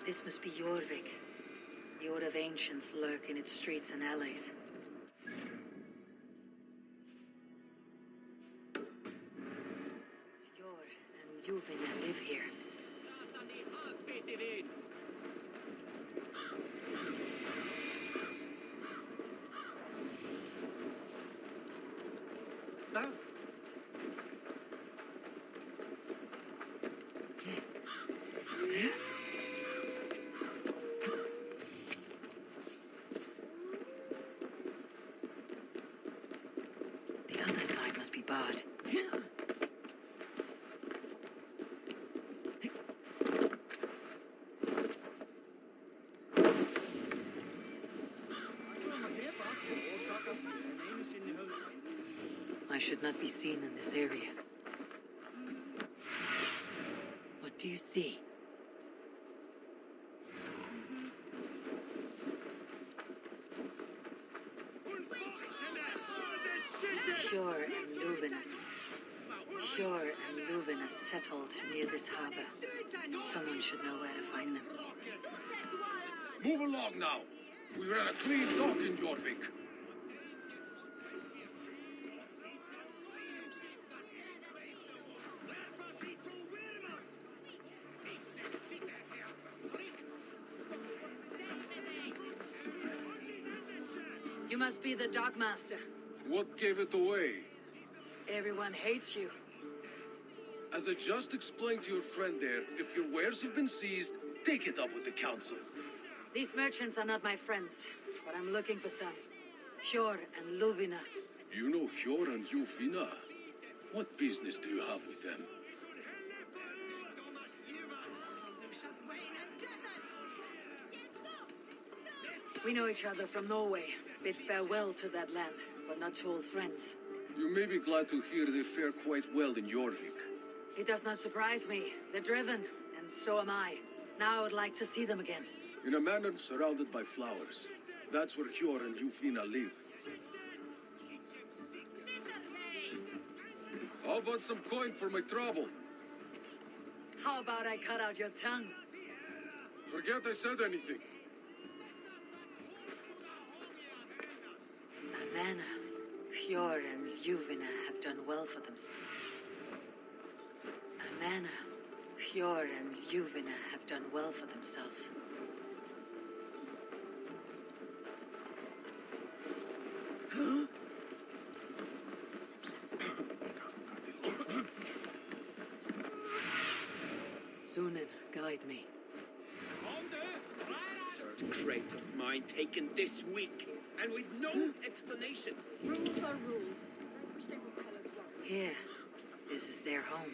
This must be Jorvik. The Oath of Ancients lurk in its streets and alleys. Jor and Juvina live here. The other side must be barred. I should not be seen in this area. What do you see? Shore and Luvina settled near this harbor. Someone should know where to find them. Move along now. We ran a clean dock in Jorvik. You must be the Dogmaster. What gave it away? Everyone hates you. As I just explained to your friend there, if your wares have been seized, take it up with the council. These merchants are not my friends, but I'm looking for some. Hjor and Luvina. You know Hjor and Juvina? What business do you have with them? We know each other from Norway. Bid farewell to that land, but not to old friends. You may be glad to hear they fare quite well in Jorvik. It does not surprise me. They're driven, and so am I. Now I would like to see them again. In a manor surrounded by flowers. That's where Hjor and Juvina live. How about some coin for my trouble? How about I cut out your tongue? Forget I said anything. Amana, Hjor and Juvina have done well for themselves. Amana, Hjor and Juvina have done well for themselves. Sunan, guide me. Third crate of mine taken this week, and with no explanation. Rules are rules. I wish they would tell us why. Here, this is their home.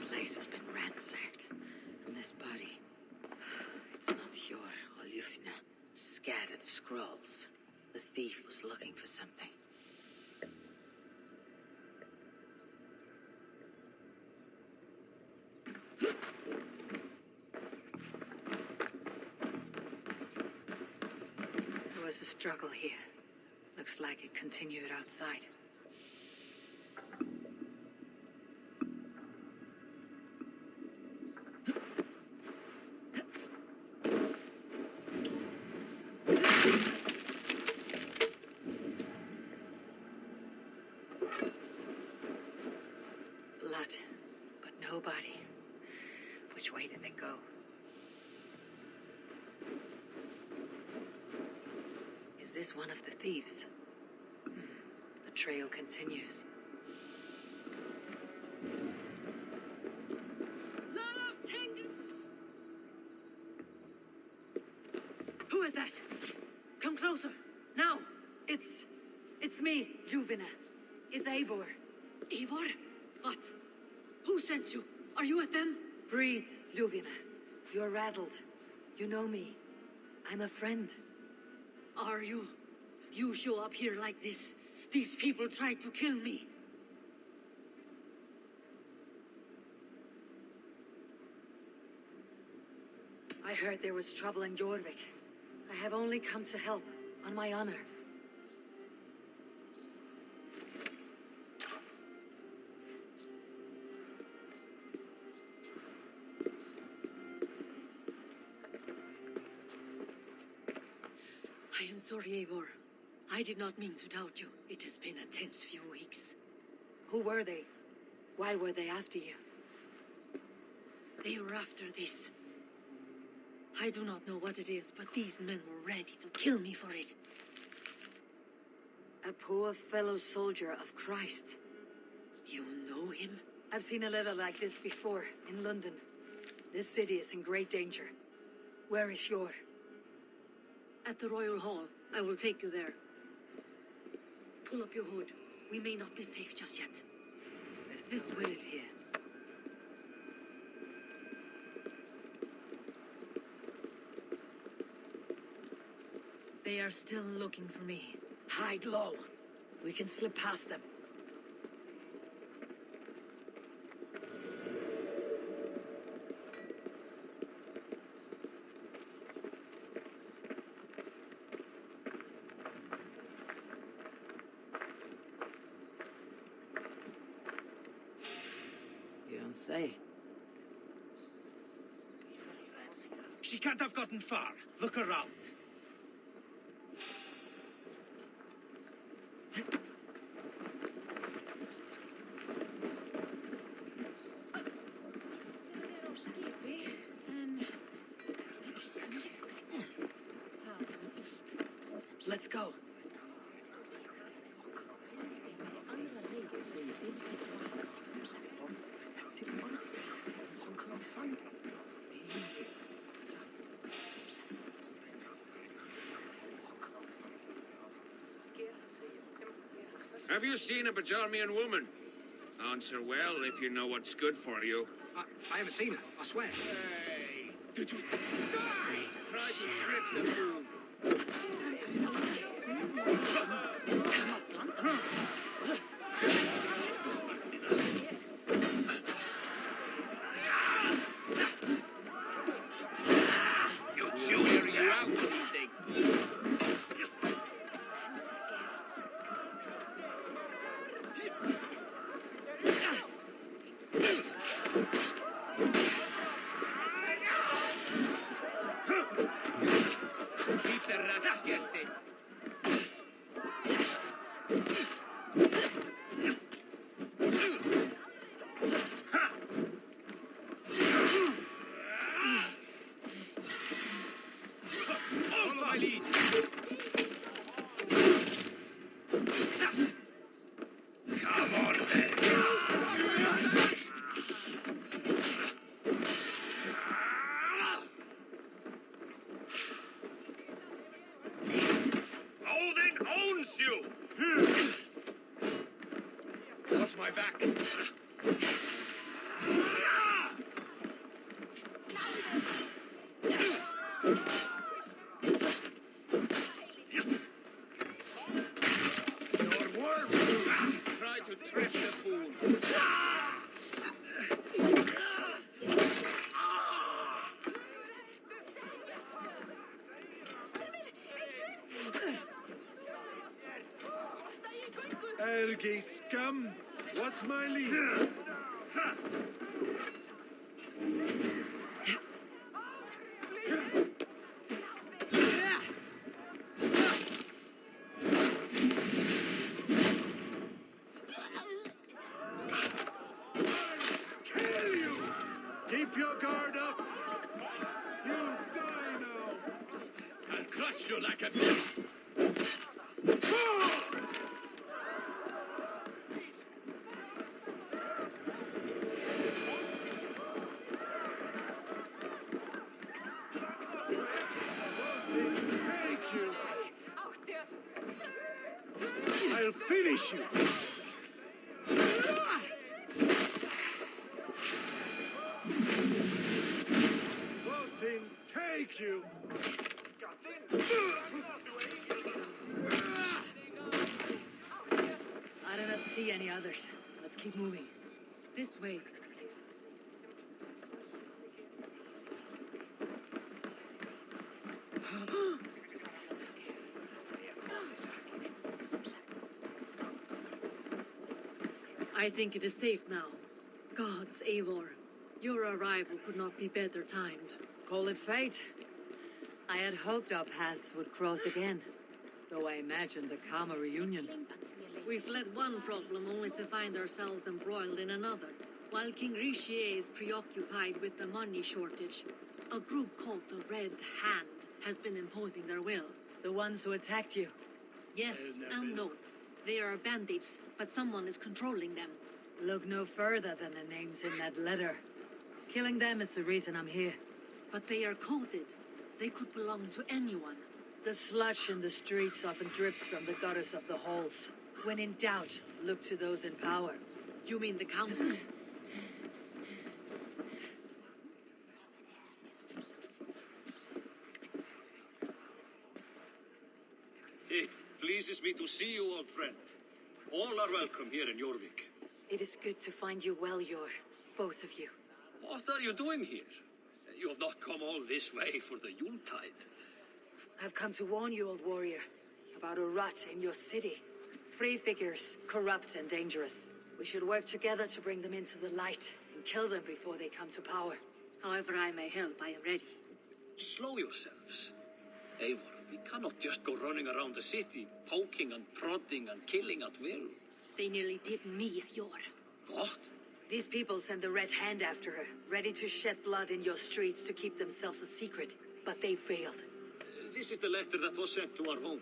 The place has been ransacked, and this body, it's not Hjor or Juvina. Scattered scrolls. The thief was looking for something. There was a struggle here. Looks like it continued outside. Blood, but no body. Which way did it go? Is this one of the thieves? The trail continues. Who is that? Come closer. Now. It's me, Juvina. Is Eivor. Eivor? What? Who sent you? Are you with them? Breathe, Juvina. You're rattled. You know me. I'm a friend. Are you? You show up here like this. These people tried to kill me. I heard there was trouble in Jorvik. I have only come to help, on my honor. sorry, Eivor. I did not mean to doubt you. It has been a tense few weeks. Who were they? Why were they after you? They were after this. I do not know what it is, but these men were ready to kill me for it. A poor fellow soldier of Christ. You know him? I've seen a letter like this before, in London. This city is in great danger. Where is Yor? At the Royal Hall. I will take you there. Pull up your hood. We may not be safe just yet. Let's wait it here. They are still looking for me. Hide low. We can slip past them. You don't say. She can't have gotten far. Look around. Let's go. Have you seen a Bajarmian woman? Answer well if you know what's good for you. I haven't seen her, I swear. Hey, did you die? Try to trick the fool. You'll wear you out, you think. Keep the rat guessing. Follow my lead. Come on, then. Odin owns you! Watch my back. Your worm! Try to trick the fool. Erge scum! What's my lead? Kill you! Keep your guard up! You die now! I'll crush you like a... Take you! I'll finish you! Votin, take you! I do not see any others. Let's keep moving. This way. I think it is safe now. Gods, Eivor, your arrival could not be better timed. Call it fate. I had hoped our paths would cross again. though I imagined a calmer reunion. We fled one problem only to find ourselves embroiled in another. While King Richier is preoccupied with the money shortage, a group called the Red Hand has been imposing their will. The ones who attacked you? Yes and no. They are bandits, but someone is controlling them. Look no further than the names in that letter. Killing them is the reason I'm here. But they are coded. They could belong to anyone. The sludge in the streets often drips from the gutters of the halls. When in doubt, look to those in power. You mean the council? It pleases me to see you, old friend. All are welcome here in Jorvik. It is good to find you well, Yor. Both of you. What are you doing here? You have not come all this way for the Yuletide. I've come to warn you, old warrior, about a rot in your city. Free figures, corrupt and dangerous. We should work together to bring them into the light and kill them before they come to power. However I may help, I am ready. Slow yourselves. Eivor, we cannot just go running around the city, poking and prodding and killing at will. They nearly did me, Yor. What? These people sent the Red Hand after her, ready to shed blood in your streets to keep themselves a secret. But they failed. This is the letter that was sent to our home.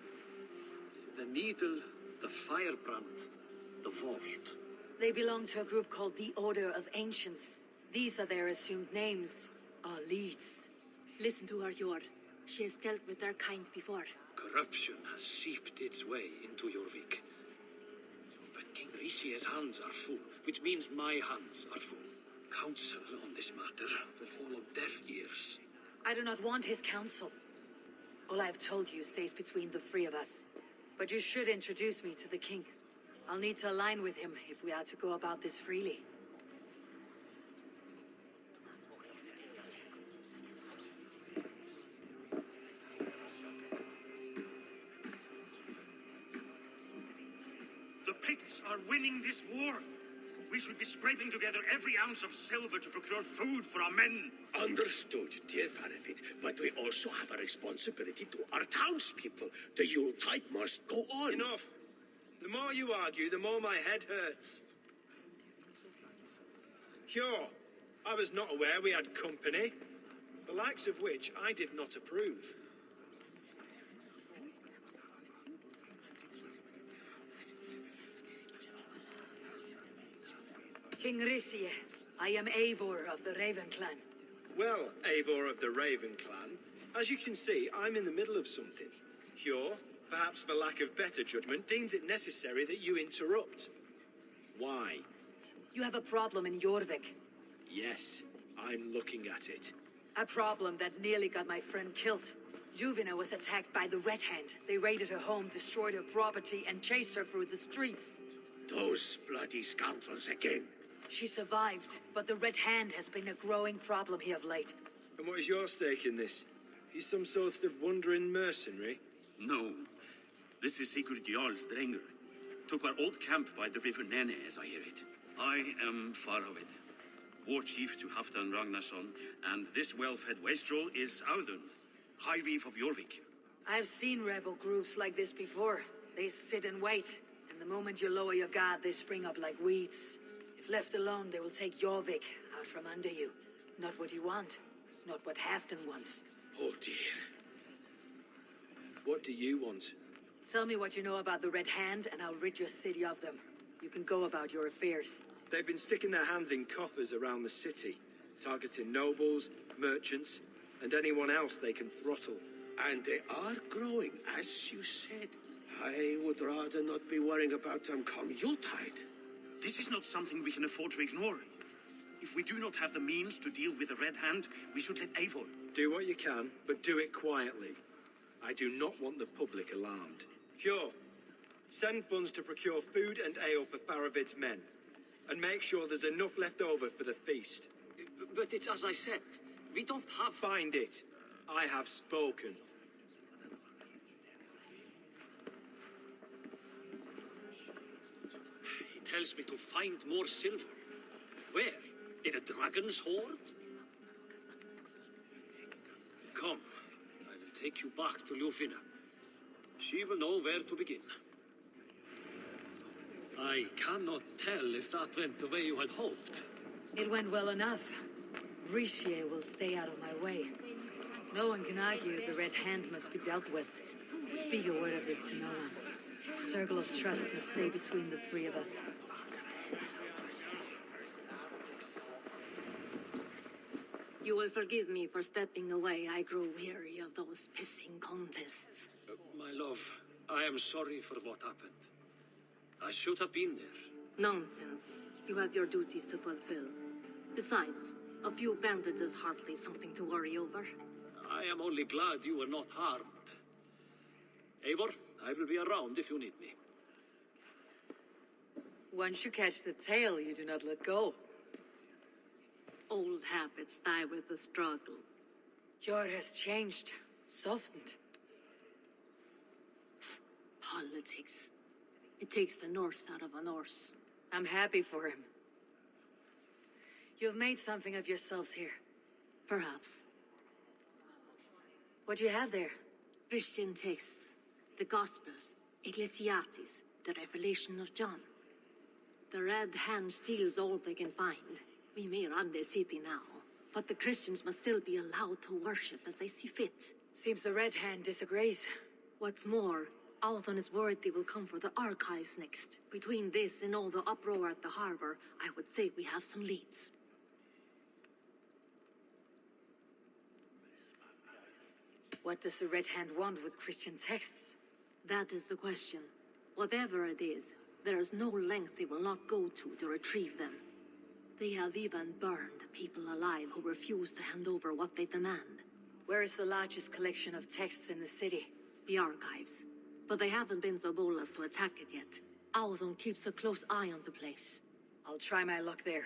The needle, the firebrand, the vault. They belong to a group called the Order of Ancients. These are their assumed names, our leads. Listen to her, Yor. She has dealt with their kind before. Corruption has seeped its way into Jorvik. But King Richier's hands are full, which means my hands are full. Counsel on this matter will fall on deaf ears. I do not want his counsel. All I have told you stays between the three of us. But you should introduce me to the king. I'll need to align with him if we are to go about this freely. The Picts are winning this war. We should be scraping together every ounce of silver to procure food for our men. Understood, dear Faravid, but we also have a responsibility to our townspeople. The Yuletide must go on. Enough. The more you argue, the more my head hurts. Sure, I was not aware we had company, the likes of which I did not approve. King Richier, I am Eivor of the Raven Clan. Well, Eivor of the Raven Clan, as you can see, I'm in the middle of something. Hjor, perhaps for lack of better judgment, deems it necessary that you interrupt. Why? You have a problem in Jorvik. Yes, I'm looking at it. A problem that nearly got my friend killed. Juvina was attacked by the Red Hand. They raided her home, destroyed her property, and chased her through the streets. Those bloody scoundrels again. She survived, but the Red Hand has been a growing problem here of late. And what is your stake in this? He's some sort of wandering mercenary? No. This is Sigurd Jarl's Drenger. Took our old camp by the river Nene, as I hear it. I am Faravid, war chief to Halfdan Ragnarsson, and this well-fed wastrel is Audun, High Reef of Jorvik. I've seen rebel groups like this before. They sit and wait, and the moment you lower your guard, they spring up like weeds. If left alone, they will take Jorvik out from under you. Not what you want, not what Halfdan wants. Oh dear. What do you want? Tell me what you know about the Red Hand, and I'll rid your city of them. You can go about your affairs. They've been sticking their hands in coffers around the city, targeting nobles, merchants, and anyone else they can throttle. And they are growing, as you said. I would rather not be worrying about them come Yuletide. This is not something we can afford to ignore. If we do not have the means to deal with the Red Hand, we should let Eivor. Do what you can, but do it quietly. I do not want the public alarmed. Hjor, send funds to procure food and ale for Faravid's men. And make sure there's enough left over for the feast. But it's as I said, we don't have... Find it. I have spoken. He tells me to find more silver. Where? In a dragon's hoard? Come, I will take you back to Ljufina. She will know where to begin. I cannot tell if that went the way you had hoped. It went well enough. Richier will stay out of my way. No one can argue the Red Hand must be dealt with. Speak a word of this to no one. Circle of trust must stay between the three of us. You will forgive me for stepping away. I grow weary of those pissing contests. My love, I am sorry for what happened. I should have been there. Nonsense. You have your duties to fulfill. Besides, a few bandits is hardly something to worry over. I am only glad you were not harmed. Eivor, I will be around if you need me. Once you catch the tail, you do not let go. Old habits die with the struggle. Jor has changed, softened. Politics. It takes the Norse out of a Norse. I'm happy for him. You've made something of yourselves here. Perhaps. What do you have there? Christian texts, the Gospels, Ecclesiastes, the Revelation of John. The Red Hand steals all they can find. We may run the city now, but the Christians must still be allowed to worship as they see fit. Seems the Red Hand disagrees. What's more, Althon is worried they will come for the archives next. Between this and all the uproar at the harbor, I would say we have some leads. What does the Red Hand want with Christian texts? That is the question. Whatever it is, there is no length they will not go to retrieve them. They have even burned people alive who refuse to hand over what they demand. Where is the largest collection of texts in the city? The archives. But they haven't been so bold as to attack it yet. Althon keeps a close eye on the place. I'll try my luck there.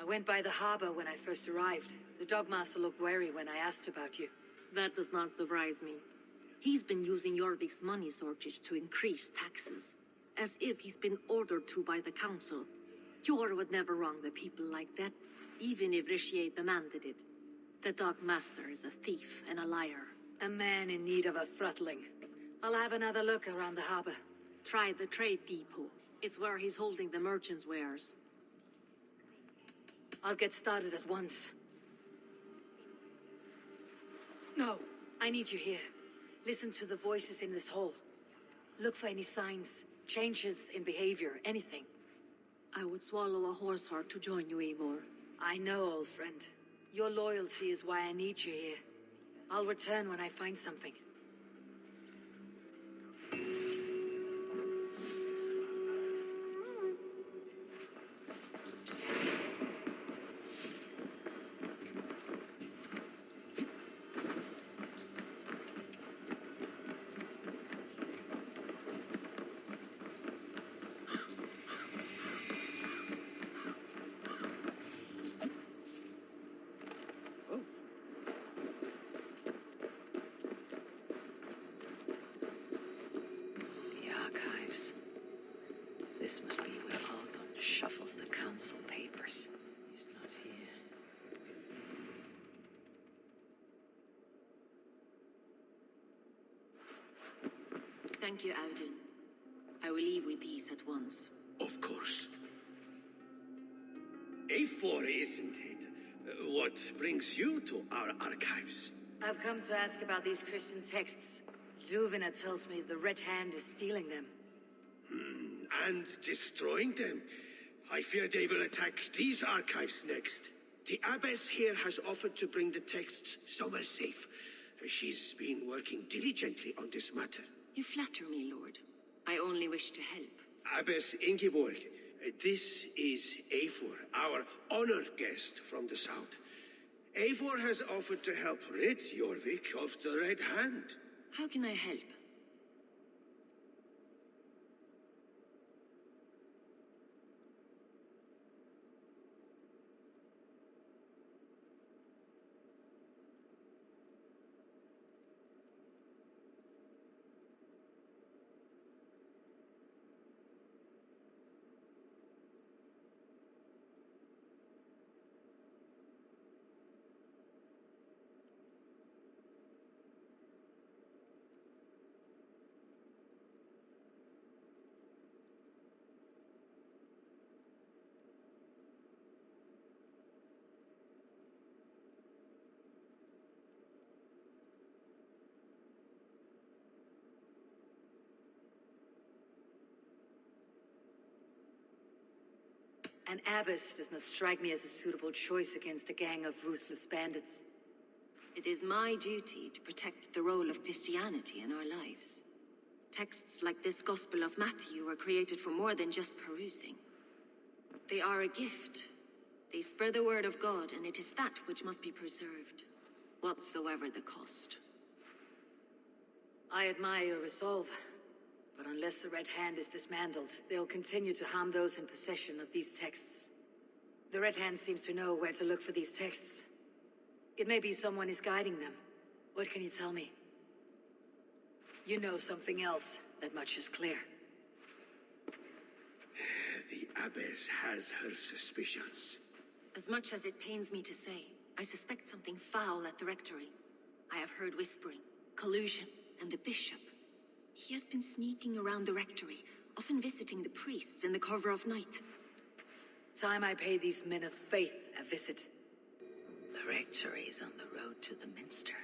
I went by the harbor when I first arrived. The dogmaster looked wary when I asked about you. That does not surprise me. He's been using Jorvik's money shortage to increase taxes. As if he's been ordered to by the council. Jor would never wrong the people like that, even if Richier demanded it. The dogmaster is a thief and a liar. A man in need of a throttling. I'll have another look around the harbor. Try the trade depot. It's where he's holding the merchants' wares. I'll get started at once. No, I need you here. Listen to the voices in this hall. Look for any signs, changes in behavior, anything. I would swallow a horse heart to join you, Eivor. I know, old friend. Your loyalty is why I need you here. I'll return when I find something. This must be where Althon shuffles the council papers. He's not here. Thank you, Audun. I will leave with these at once. Of course. A4, isn't it? What brings you to our archives? I've come to ask about these Christian texts. Juvina tells me the Red Hand is stealing them. And destroying them. I fear they will attack these archives next. The abbess here has offered to bring the texts somewhere safe. She's been working diligently on this matter. You flatter me, Lord. I only wish to help. Abbess Ingeborg, this is Eivor, our honored guest from the south. Eivor has offered to help rid Jorvik of the Red Hand. How can I help? An abbess does not strike me as a suitable choice against a gang of ruthless bandits. It is my duty to protect the role of Christianity in our lives. Texts like this Gospel of Matthew were created for more than just perusing. They are a gift. They spread the word of God, and it is that which must be preserved, whatsoever the cost. I admire your resolve, but unless the Red Hand is dismantled, they'll continue to harm those in possession of these texts. The Red Hand seems to know where to look for these texts. It may be someone is guiding them. What can you tell me? You know something else. That much is clear. The Abbess has her suspicions. As much as it pains me to say, I suspect something foul at the rectory. I have heard whispering, collusion, and the bishop. He has been sneaking around the rectory, often visiting the priests in the cover of night. Time I pay these men of faith a visit. The rectory is on the road to the minster.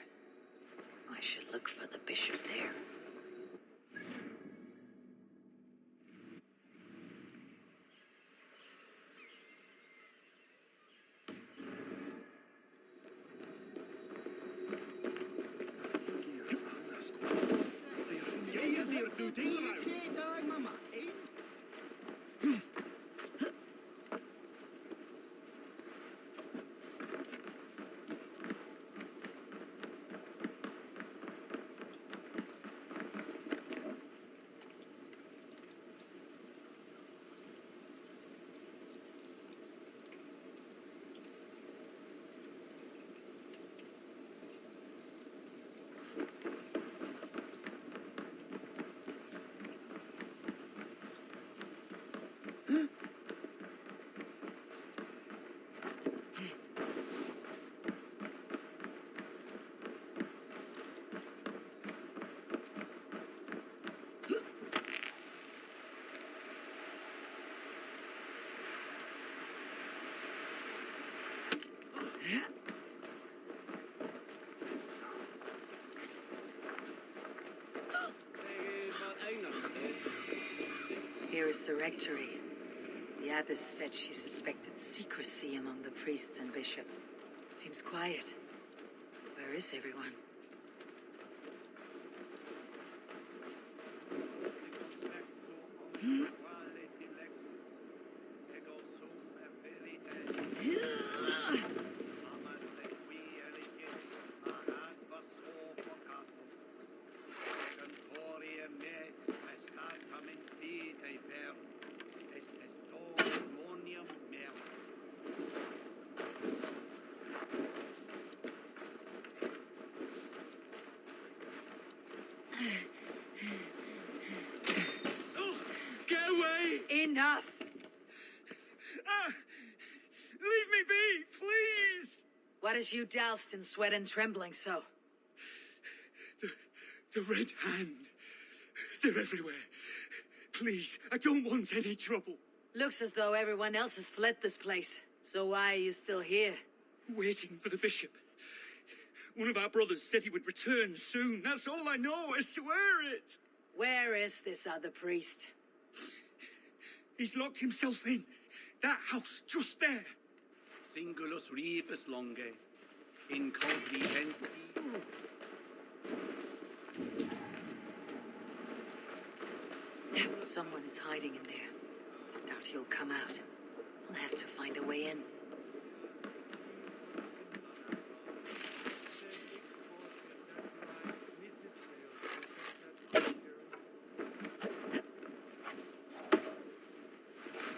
I should look for the bishop there. Here is the rectory. The abbess said she suspected secrecy among the priests and bishop. Seems quiet. Where is everyone? Get away! Enough! Leave me be, please! What has you doused in sweat and trembling so? The Red Hand. They're everywhere. Please, I don't want any trouble. Looks as though everyone else has fled this place. So why are you still here? Waiting for the bishop. One of our brothers said he would return soon. That's all I know, I swear it. Where is this other priest? He's locked himself in. That house, just there. Singulus rebus longe, incomprehensi. Someone is hiding in there. Doubt he'll come out. I'll have to find a way in.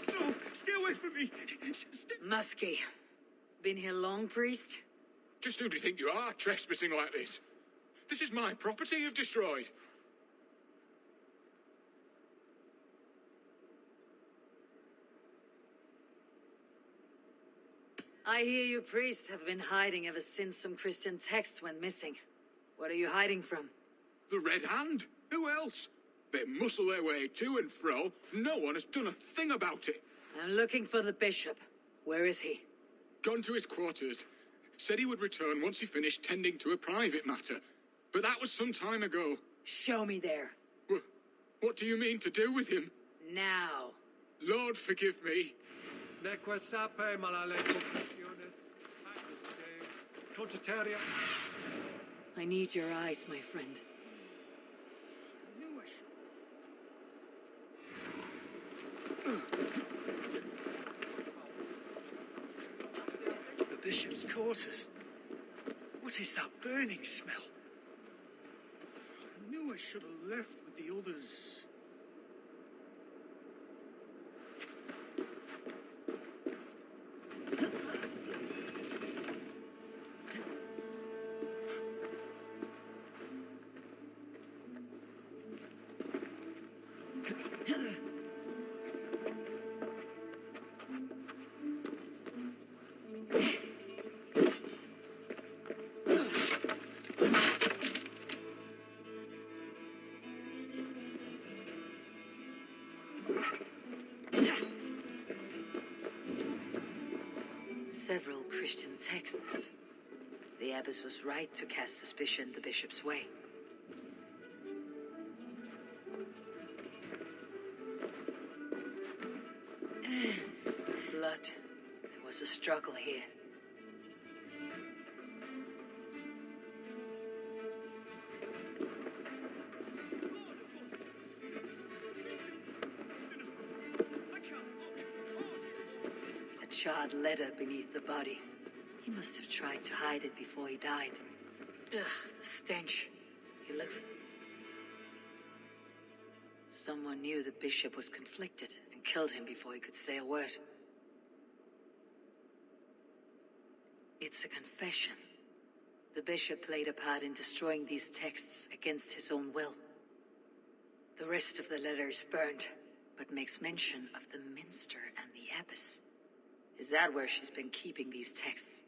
No, stay away from me. Muskie. Been here long, priest? Just who do you think you are, trespassing like this? This is my property you've destroyed. I hear you priests have been hiding ever since some Christian texts went missing. What are you hiding from? The Red Hand? Who else? They muscle their way to and fro. No one has done a thing about it. I'm looking for the bishop. Where is he? Gone to his quarters. Said he would return once he finished tending to a private matter. But that was some time ago. Show me there. What do you mean to do with him? Now. Lord, forgive me. Neque sape malalengo questiones, Togiteria. I need your eyes, my friend. The bishop's quarters. What is that burning smell? I knew I should have left with the others. Several Christian texts. The abbess was right to cast suspicion the bishop's way. Blood. There was a struggle here. A charred letter beneath the body. He must have tried to hide it before he died. Ugh, the stench. He looks... Someone knew the bishop was conflicted and killed him before he could say a word. It's a confession. The bishop played a part in destroying these texts against his own will. The rest of the letter is burned, but makes mention of the minster and the abbess. Is that where she's been keeping these texts?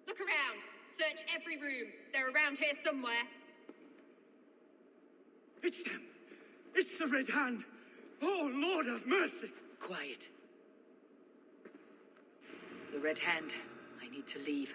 Look around. Search every room. They're around here somewhere. It's them. It's the Red Hand. Oh, Lord have mercy. Quiet. The Red Hand. I need to leave.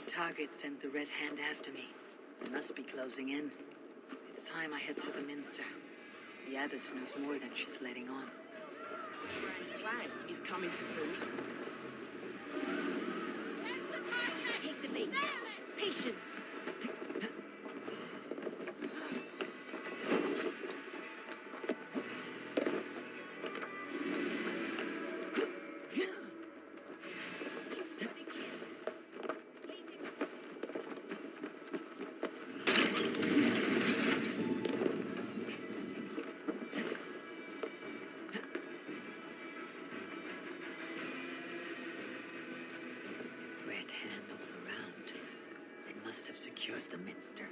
Target sent the Red Hand after me. It must be closing in. It's time I head to the minster. The abbess knows more than she's letting on. Grand's plan is coming to fruition. Take the bait. Patience. Red Hand all around. They must have secured the minster.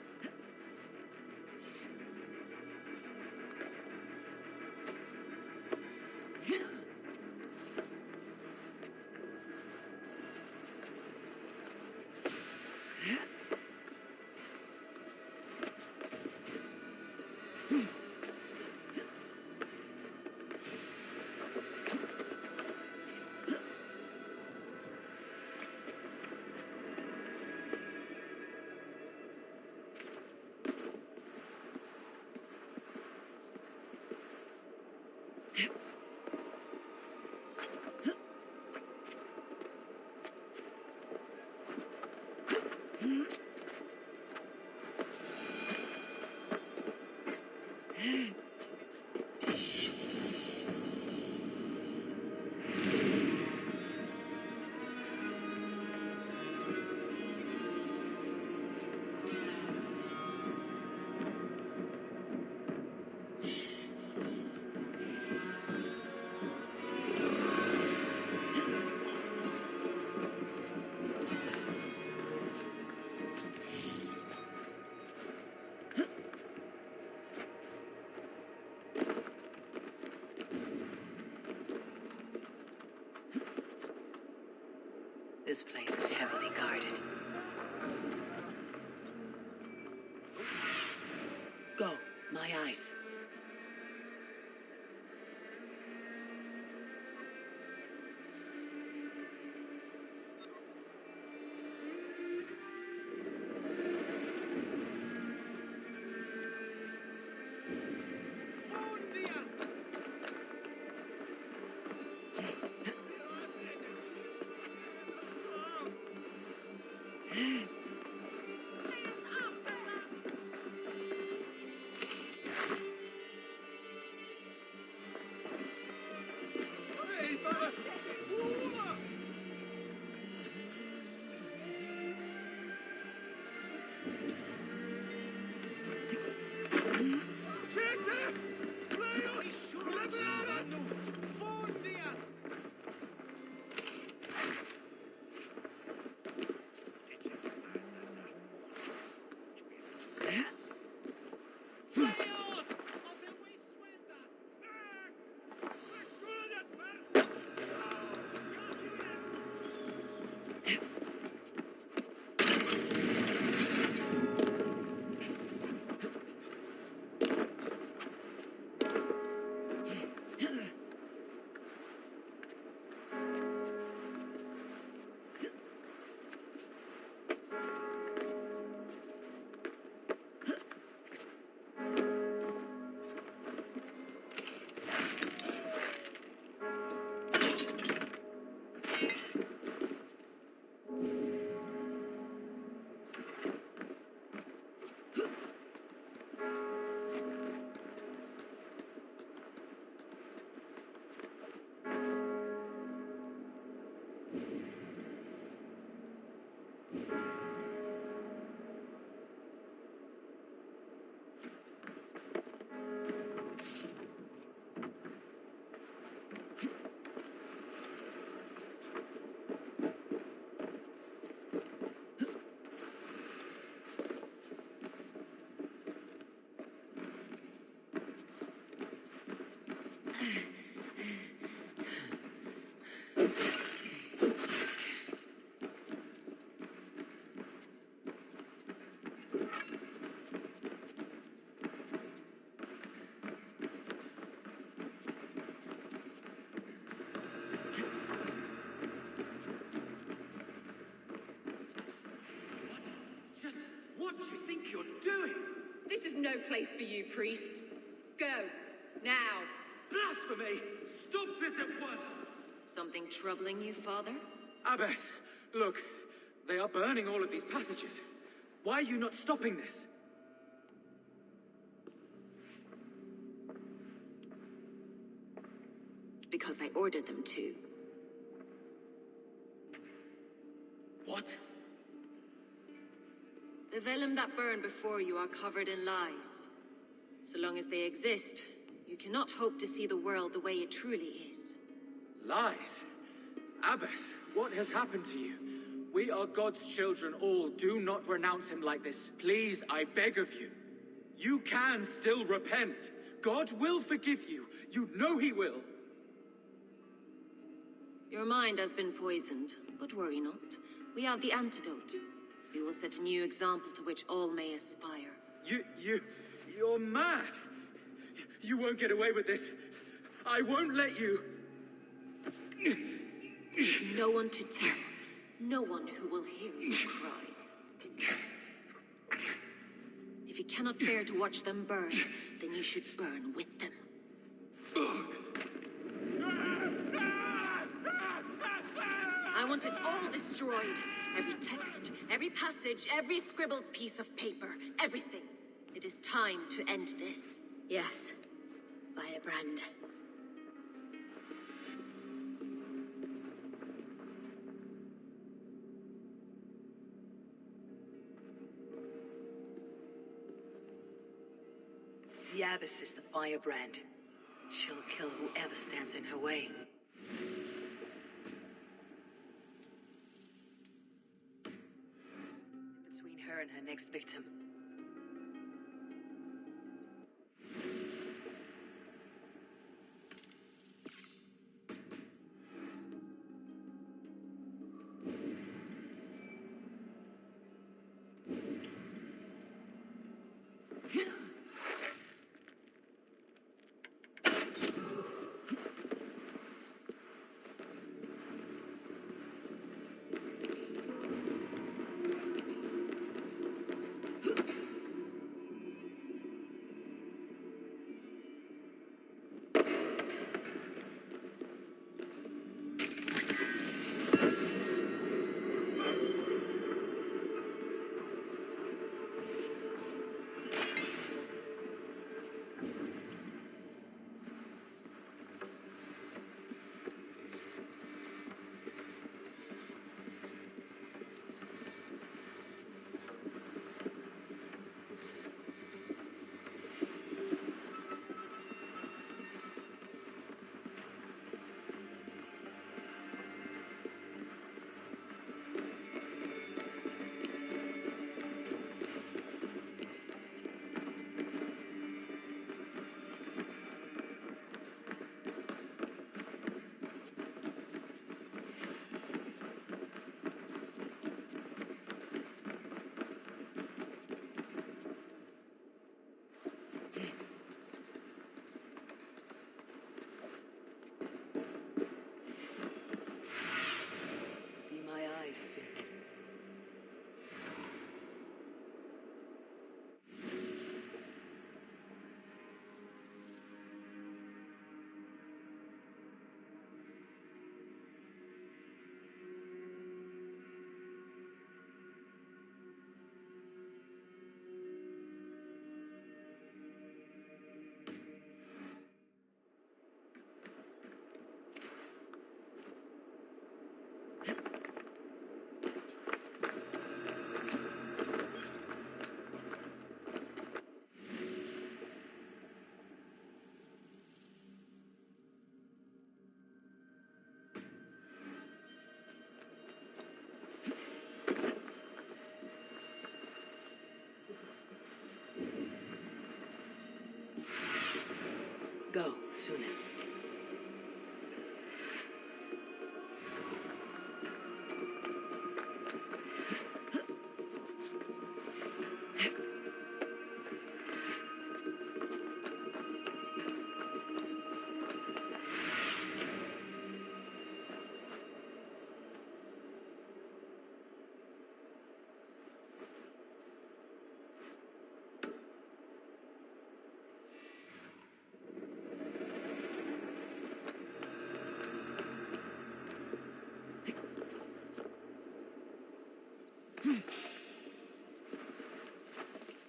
This place is heavily guarded. Go, my eyes. What do you think you're doing? This is no place for you, priest. Go. Now. Blasphemy! Stop this at once! Something troubling you, Father? Abbess, look. They are burning all of these passages. Why are you not stopping this? Because I ordered them to. What? The vellum that burn before you are covered in lies. So long as they exist, you cannot hope to see the world the way it truly is. Lies? Abbess, what has happened to you? We are God's children all. Do not renounce him like this. Please, I beg of you. You can still repent. God will forgive you. You know he will. Your mind has been poisoned, but worry not. We have the antidote. We will set a new example to which all may aspire. You're mad. You won't get away with this. I won't let you. No one to tell. No one who will hear your cries. If you cannot bear to watch them burn, then you should burn with them. I want it all destroyed. Every text, every passage, every scribbled piece of paper, everything. It is time to end this. Yes, Firebrand. The Abbess is the Firebrand. She'll kill whoever stands in her way. Between her and her next victim. Sune.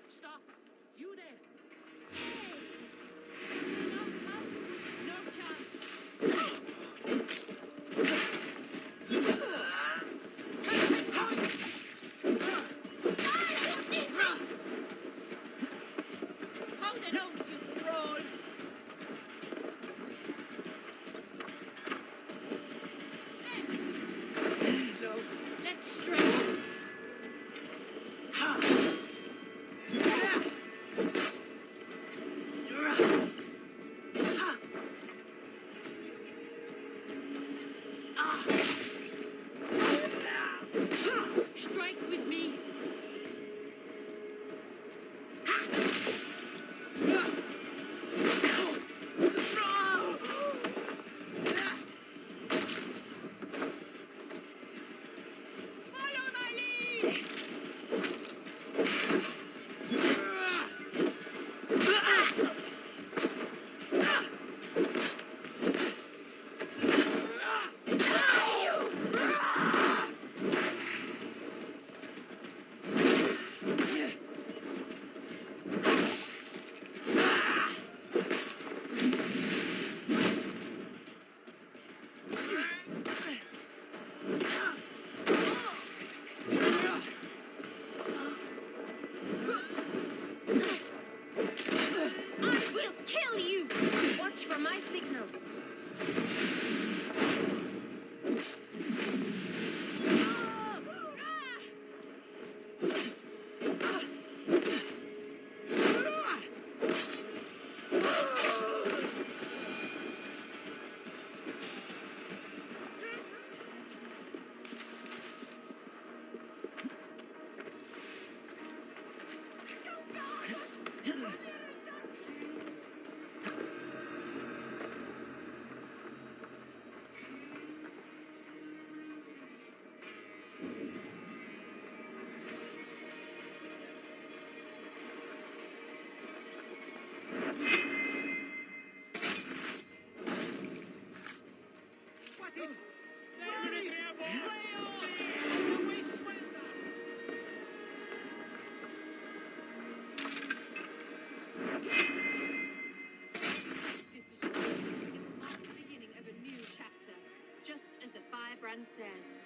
Stop! You there! No chance! Hold it on, you thrall! Stay slow. Let's straight. Strike with me. Follow my lead. I will kill you. Watch for my signal. Marks the beginning of a new chapter, just as the firebrand says.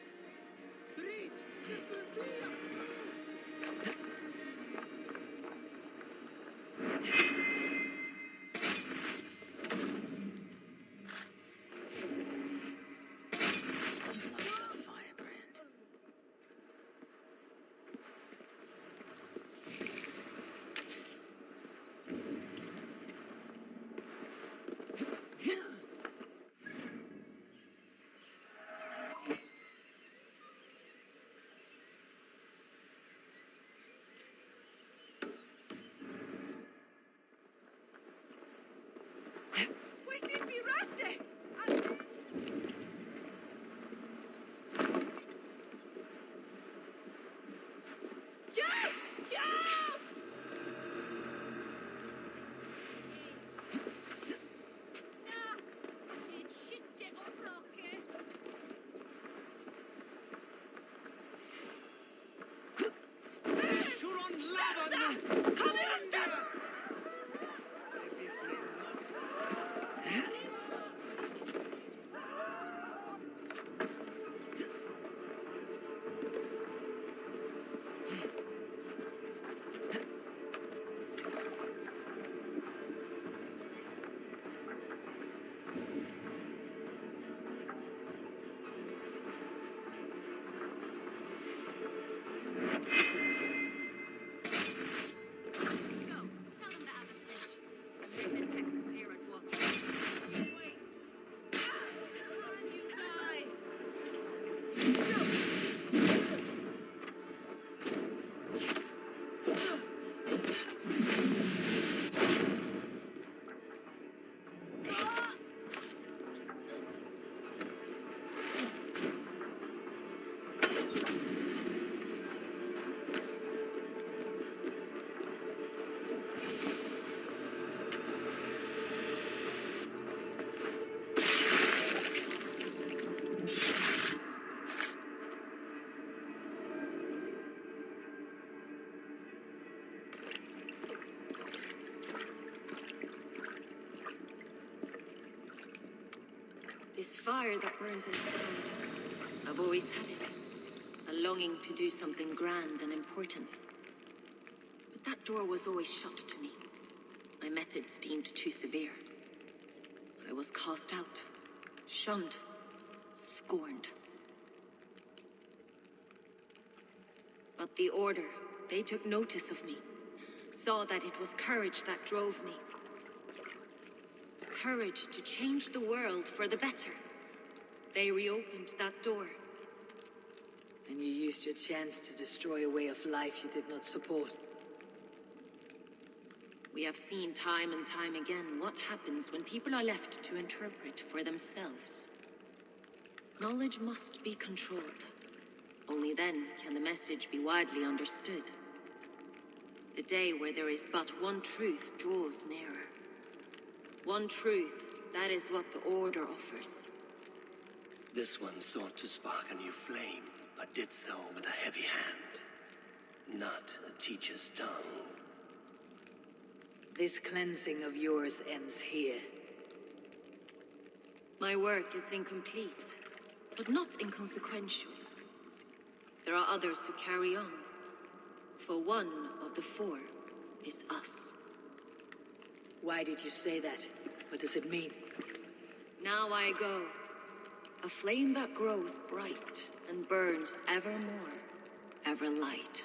This fire that burns inside. I've always had it. A longing to do something grand and important. But that door was always shut to me. My methods deemed too severe. I was cast out, shunned, scorned. But the Order, they took notice of me. Saw that it was courage that drove me. Courage to change the world for the better. They reopened that door. And you used your chance to destroy a way of life you did not support. We have seen time and time again what happens when people are left to interpret for themselves. Knowledge must be controlled. Only then can the message be widely understood. The day where there is but one truth draws nearer. One truth, that is what the Order offers. This one sought to spark a new flame, but did so with a heavy hand. Not a teacher's tongue. This cleansing of yours ends here. My work is incomplete, but not inconsequential. There are others who carry on. For one of the four is us. Why did you say that? What does it mean? Now I go. A flame that grows bright and burns ever more, ever light.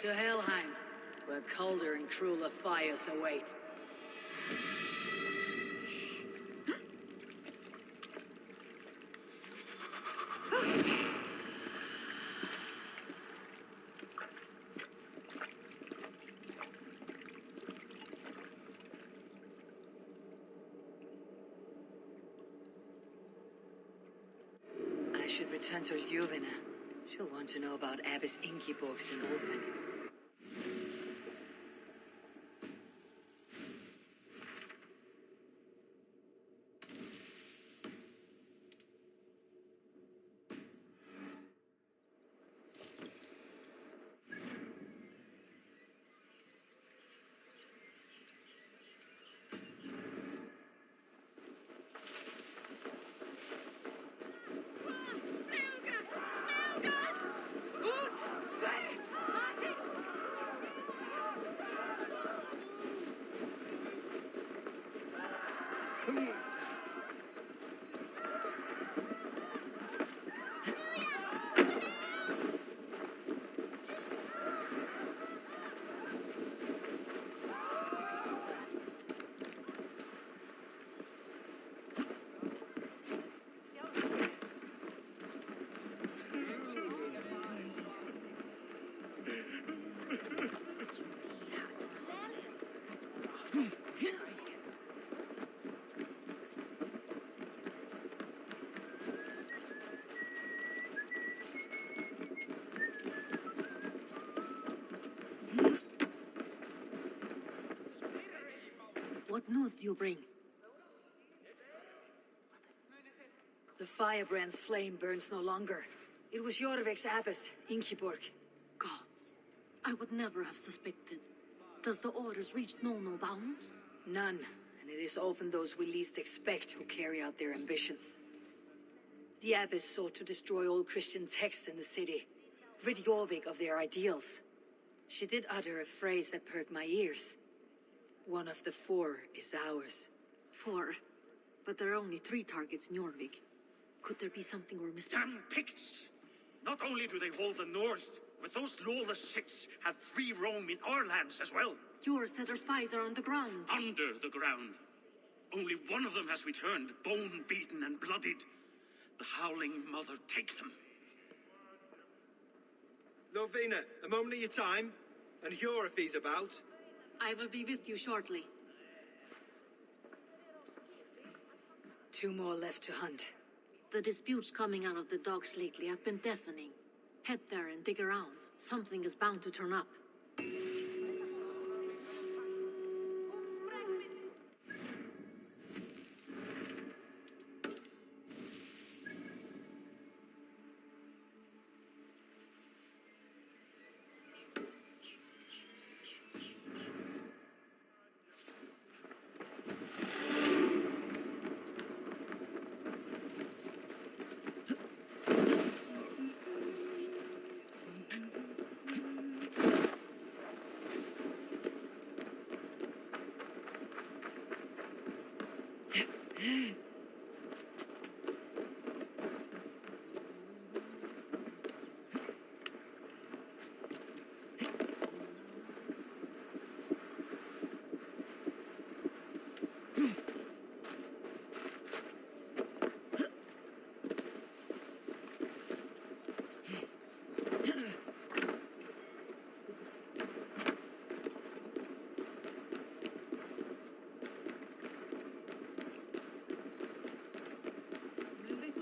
To Helheim, where colder and crueler fires await. I should return to Ljuvina. She'll want to know about Abbess Ingeborg's involvement. What news do you bring? The firebrand's flame burns no longer. It was Jorvik's abbess, Ingeborg. Gods, I would never have suspected. Does the orders reach no bounds? None, and it is often those we least expect who carry out their ambitions. The abbess sought to destroy all Christian texts in the city, rid Jorvik of their ideals. She did utter a phrase that perked my ears. One of the four is ours. 4? But there are only 3 targets in Jorvik. Could there be something we're missing? Damn Picts! Not only do they hold the north, but those lawless Six have free roam in our lands as well. Yours said our spies are on the ground. Under the ground. Only one of them has returned, bone-beaten and bloodied. The Howling Mother take them. Lovina, a moment of your time, and Hjor if he's about. I will be with you shortly. 2 more left to hunt. The disputes coming out of the docks lately have been deafening. Head there and dig around. Something is bound to turn up.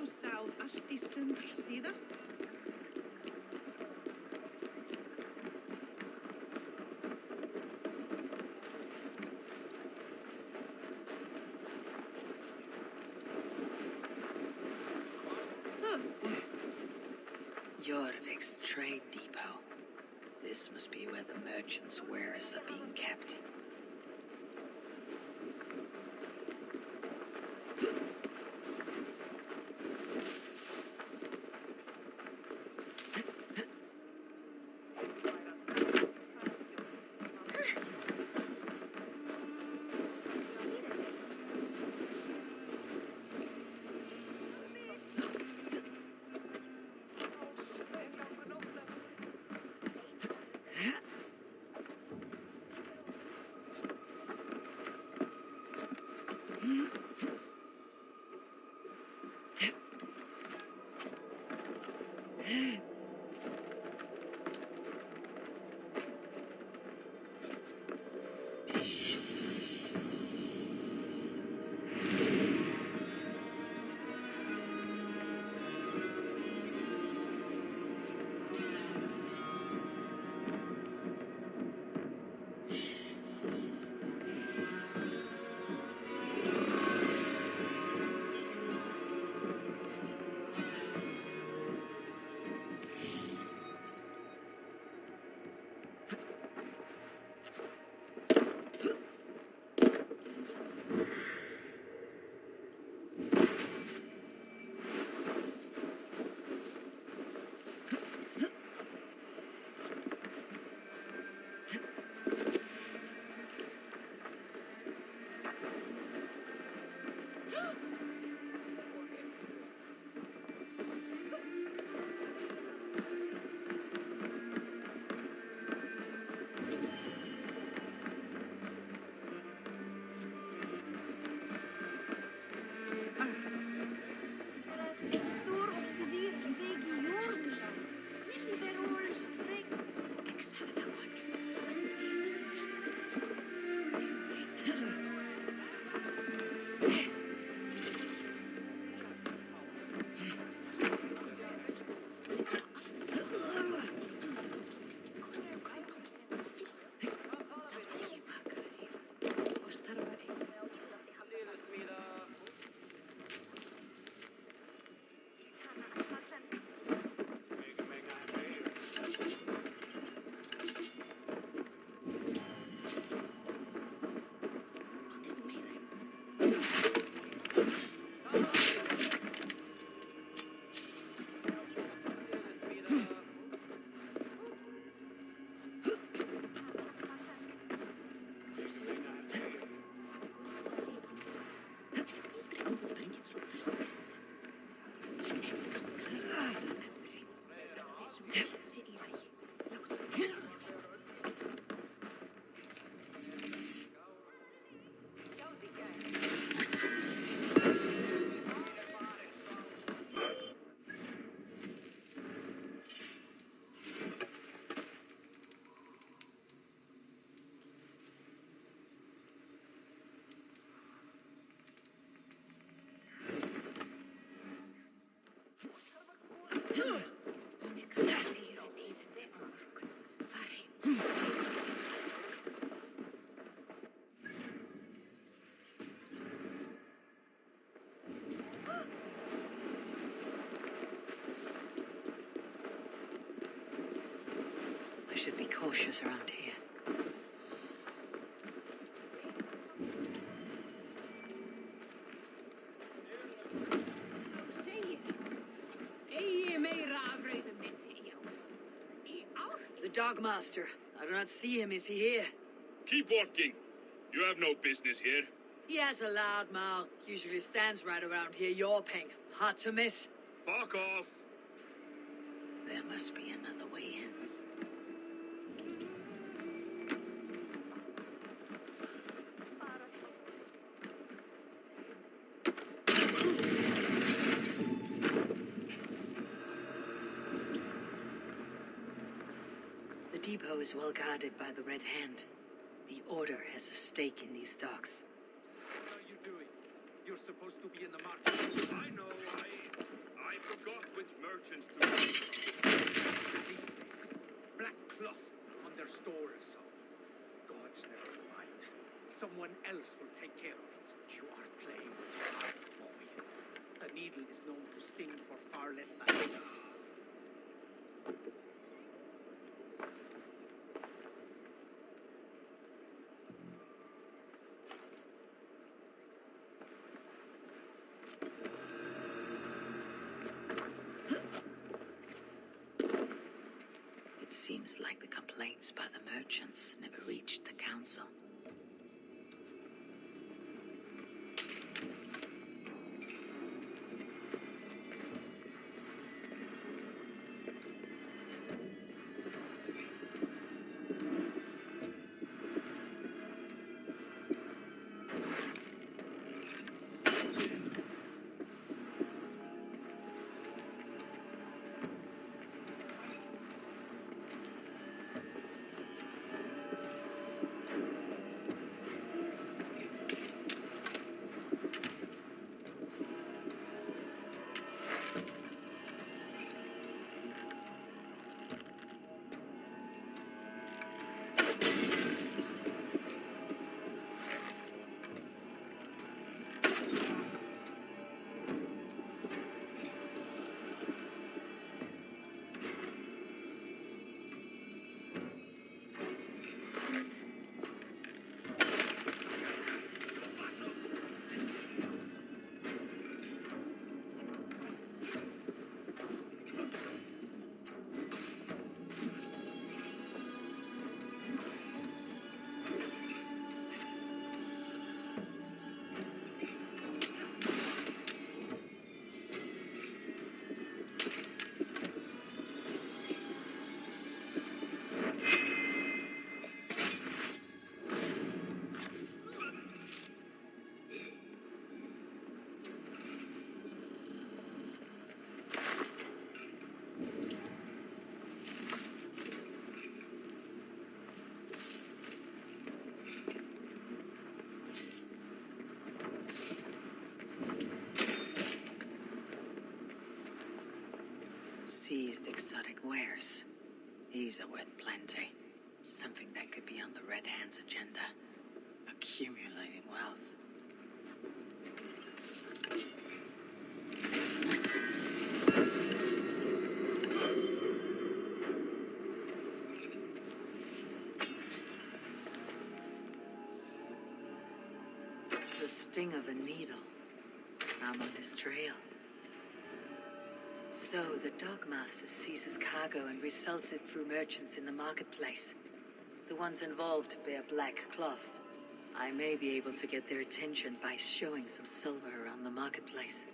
South Ashtisson síðast. Jorvik's trade depot. This must be where the merchants' wares are being kept. I should be cautious around here. The Dogmaster. I do not see him. Is he here? Keep walking. You have no business here. He has a loud mouth. Usually stands right around here, yawping. Hard to miss. Fuck off! There must be another way in. The depot is well guarded by the Red Hand. The Order has a stake in these stocks. What are you doing? You're supposed to be in the market. I know, I forgot which merchants to... Black cloth on their stores. Gods, never mind. Someone else will take care of it. You are playing with fire, boy. The needle is known to sting for far less than this. It seems like the complaints by the merchants never reached the council. Seized exotic wares. These are worth plenty. Something that could be on the Red Hand's agenda. Accumulating wealth. The sting of a needle. I'm on his trail. So, the Dogmaster seizes cargo and resells it through merchants in the marketplace. The ones involved bear black cloths. I may be able to get their attention by showing some silver around the marketplace.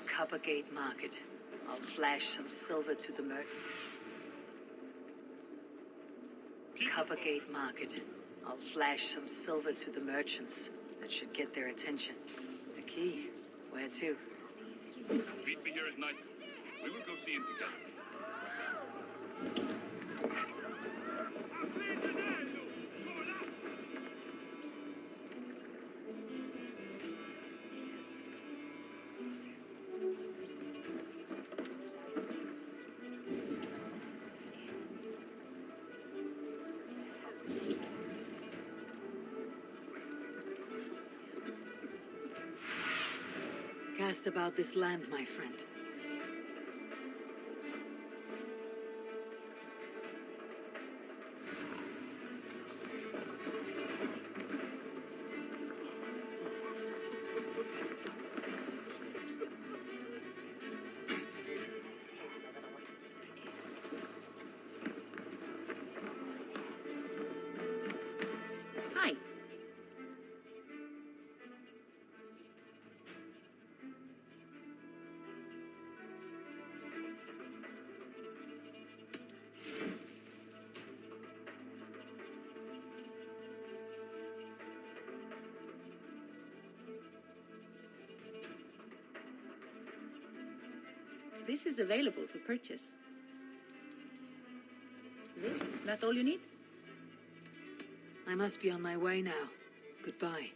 Coppergate Market. I'll flash some silver to the Coppergate Market. I'll flash some silver to the merchants. That should get their attention. The key. Where to? Meet me here at nightfall. We will go see him together. asked about this land, my friend. Hi. This is available for purchase. That all you need? I must be on my way now. Goodbye.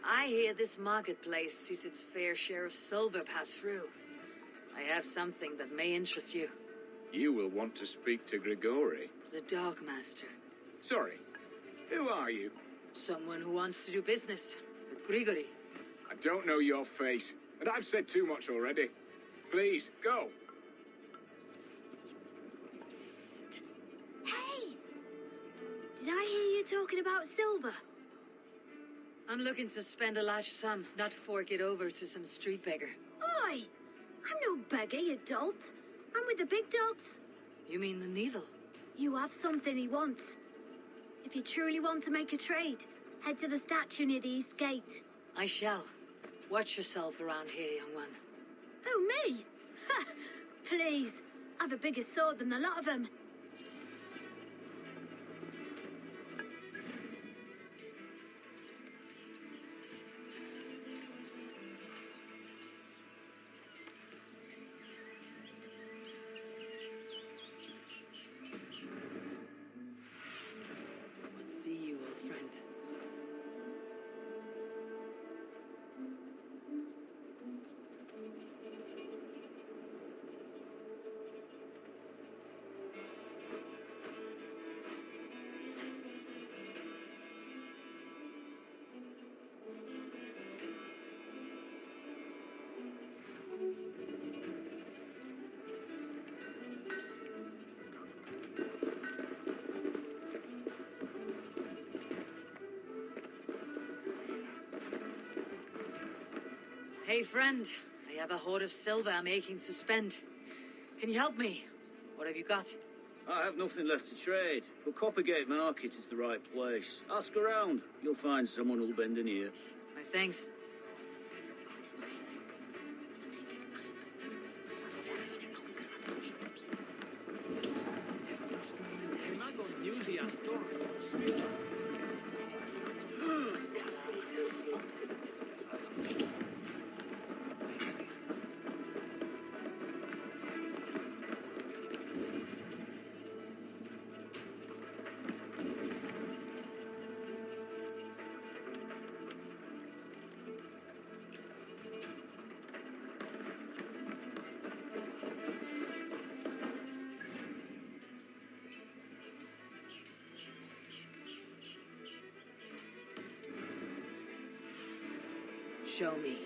I hear this marketplace sees its fair share of silver pass through. I have something that may interest you. You will want to speak to Grigori. The Dogmaster. Sorry, who are you? Someone who wants to do business with Grigori. I don't know your face, and I've said too much already. Please, go. Hey! Did I hear you talking about silver? I'm looking to spend a large sum, not fork it over to some street beggar. Oi! I'm no beggar, you dolt. I'm with the big dogs. You mean the needle? You have something he wants. If you truly want to make a trade, head to the statue near the east gate. I shall. Watch yourself around here, young one. Oh, me? Ha! Please, I've a bigger sword than the lot of them. See you, old friend. Hey, friend. I have a hoard of silver I'm aching to spend. Can you help me? What have you got? I have nothing left to trade, but Coppergate Market is the right place. Ask around. You'll find someone who'll bend an ear. My thanks. Show me.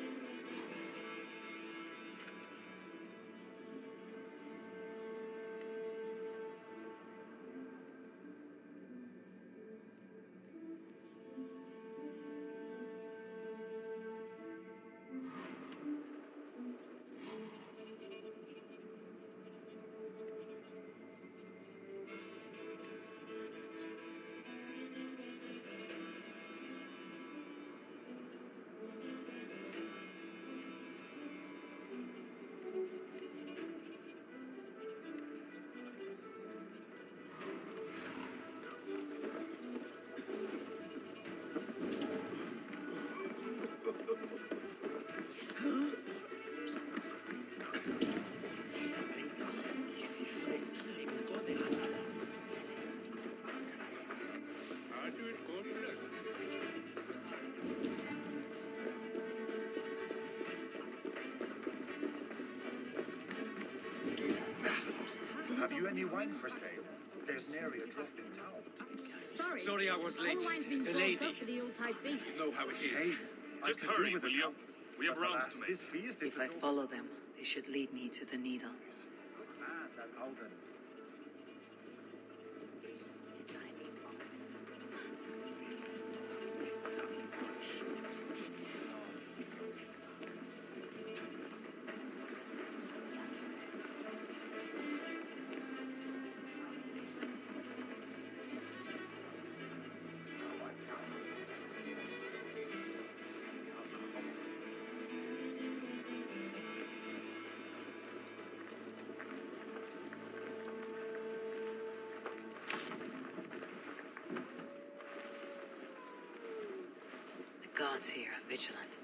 any wine for sale? There's nary a drop in town. Sorry I was late. All the wine's been The brought lady. up for the old-type beast. You know how it is. Shame. Just I could hurry, do with will a you? cup, We have but rounds alas, to make. this feast is If I follow them, they should lead me to the needle. that Alden. The gods here are vigilant.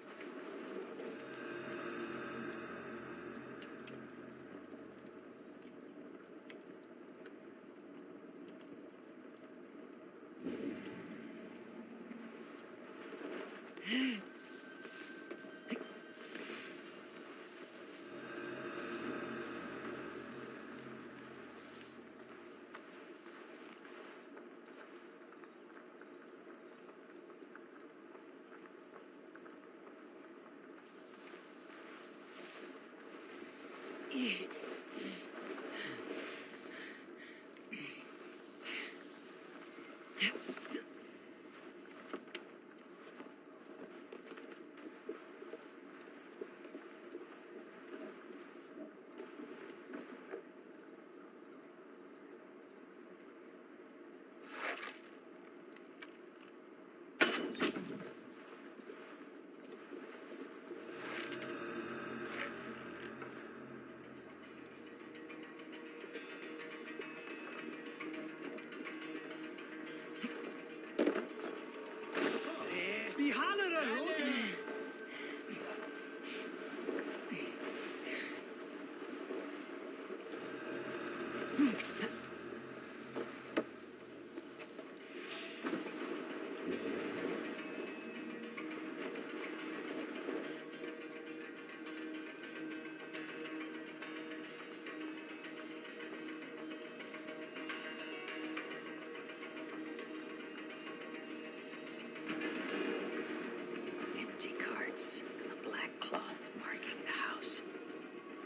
Empty carts and a black cloth marking the house.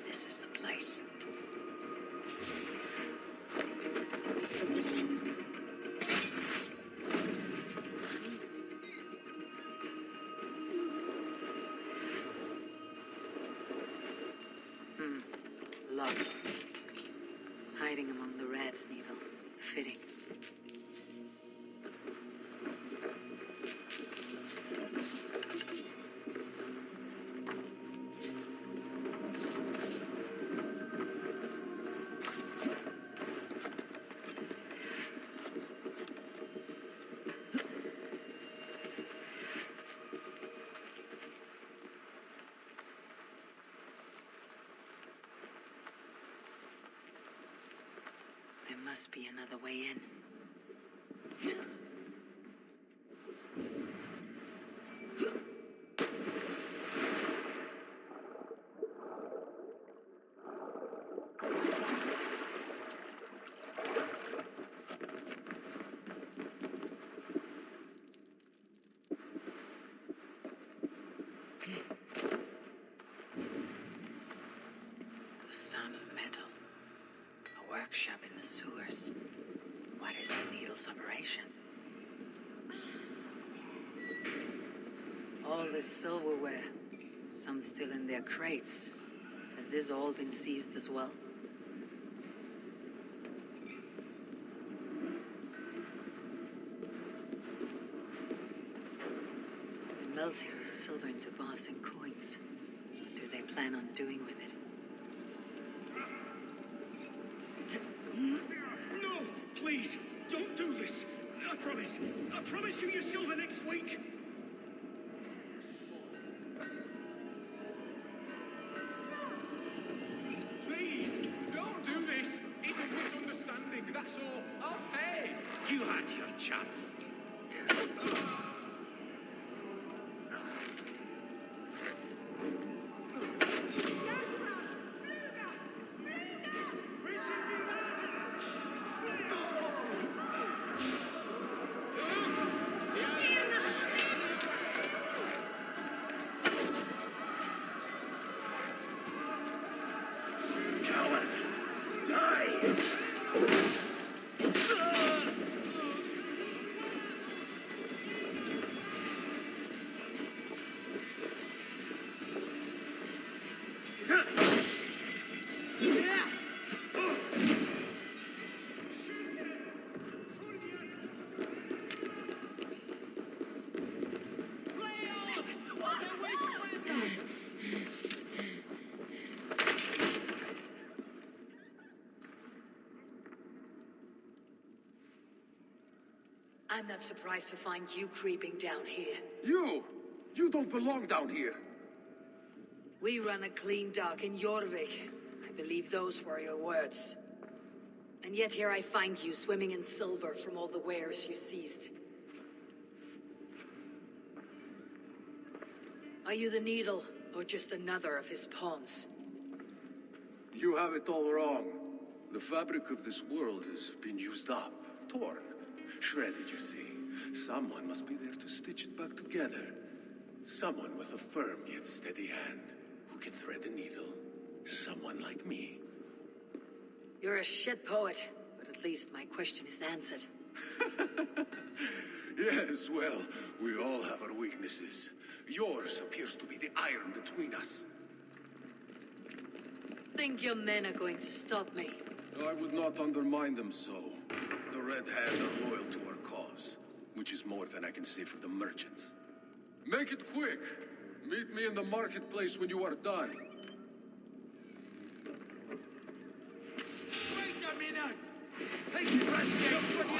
This is the place. Locked. Hiding among the rat's needle. Fitting. There must be another way in. The sound of metal. A workshop in the sewers. What is the needle's operation? All this silverware. Some still in their crates. Has this all been seized as well? They're melting the silver into bars and coins. What do they plan on doing with it? No! Please, don't do this! I promise you your silver next week! Please, don't do this. It's a misunderstanding, that's all. I'll pay. You had your chance. I'm not surprised to find you creeping down here. You! You don't belong down here! We run a clean dock in Jorvik. I believe those were your words. And yet here I find you swimming in silver from all the wares you seized. Are you the Needle, or just another of his pawns? You have it all wrong. The fabric of this world has been used up, torn, shredded, you see. Someone must be there to stitch it back together. Someone with a firm yet steady hand, who can thread the needle. Someone like me. You're a shit poet, but at least my question is answered. Yes, well, we all have our weaknesses. Yours appears to be the iron between us. Think your men are going to stop me? I would not undermine them so. The Red Hand are loyal to our cause, which is more than I can say for the merchants. Make it quick. Meet me in the marketplace when you are done. Wait a minute! Take the rest for the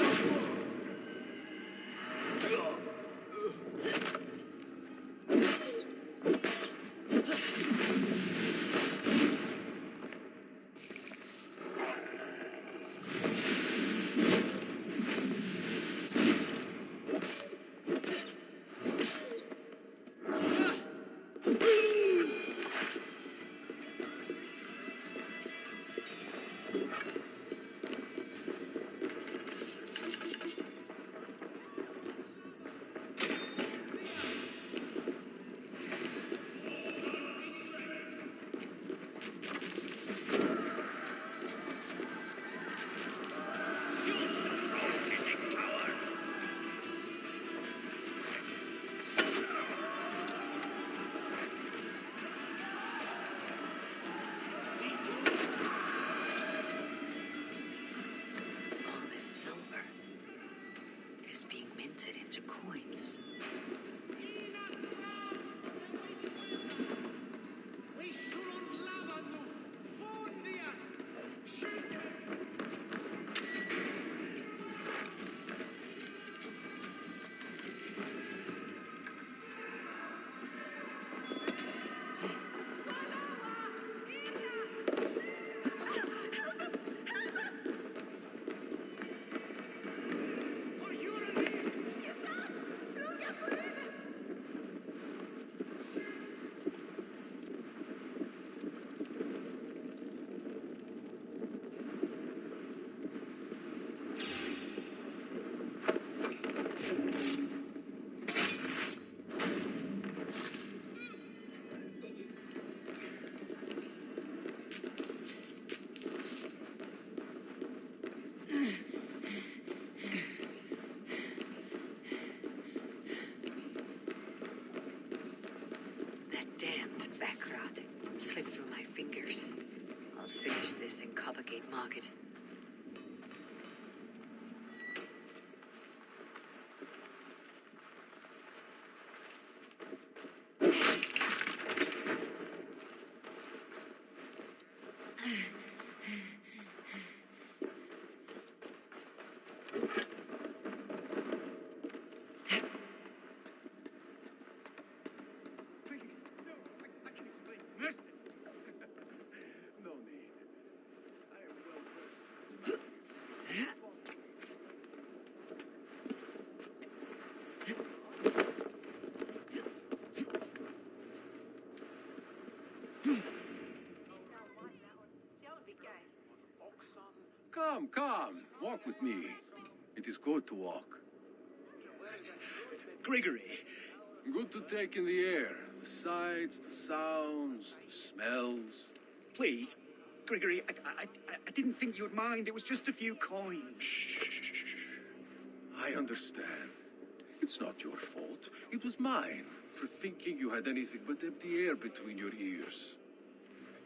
Damned backrot. Slipped through my fingers. I'll finish this in Coppergate Market. Come, walk with me. It is good to walk. Grigory. Good to take in the air. The sights, the sounds, the smells. Please, Grigory, I didn't think you'd mind. It was just a few coins. Shh. I understand. It's not your fault. It was mine for thinking you had anything but empty air between your ears.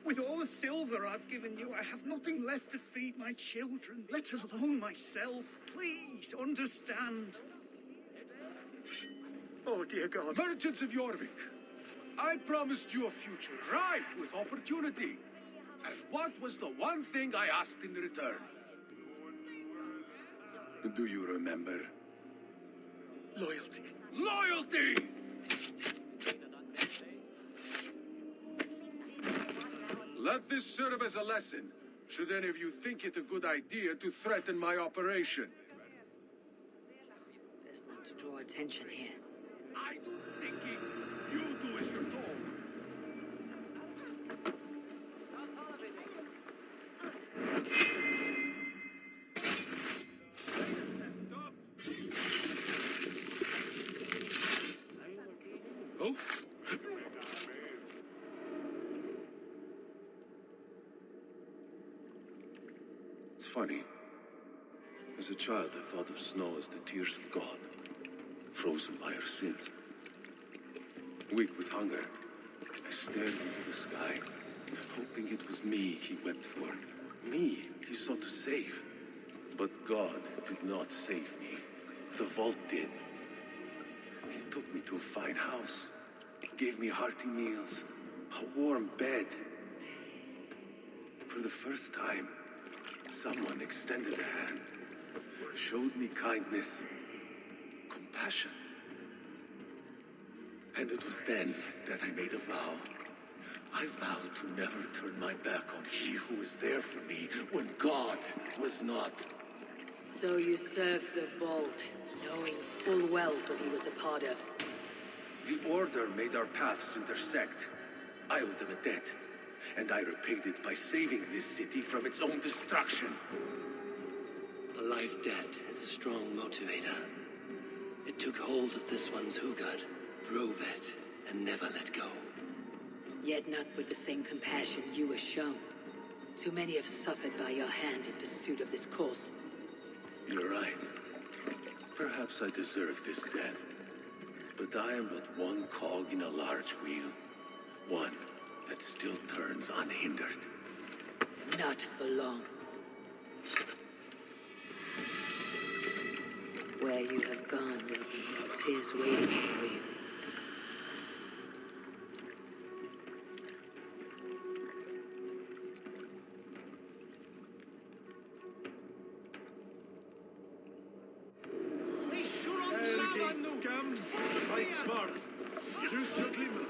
With all the silver I've given you, I have nothing left to feed my children, let alone myself. Please, understand. Oh, dear God. Merchants of Jorvik, I promised you a future rife with opportunity. And what was the one thing I asked in return? Do you remember? Loyalty. Loyalty! Let this serve as a lesson, should any of you think it a good idea to threaten my operation. Best not to draw attention here. I do thinking. You do as you're told. Oh? It's funny. As a child, I thought of snow as the tears of God, frozen by our sins. Weak with hunger, I stared into the sky, hoping it was me he wept for. Me he sought to save. But God did not save me. The vault did. He took me to a fine house, gave me hearty meals, a warm bed. For the first time, someone extended a hand, showed me kindness, compassion. And it was then that I made a vow. I vowed to never turn my back on he who was there for me when God was not. So you served the Vault, knowing full well what he was a part of. The Order made our paths intersect. I owed them a debt, and I repaid it by saving this city from its own destruction. A life debt is a strong motivator. It took hold of this one's Hugad, drove it, and never let go. Yet not with the same compassion you were shown. Too many have suffered by your hand in pursuit of this cause. You're right. Perhaps I deserve this death. But I am but one cog in a large wheel. One that still turns unhindered. Not for long. Where you have gone will be no tears waiting for you. Scam, fight smart. Use your glimmer.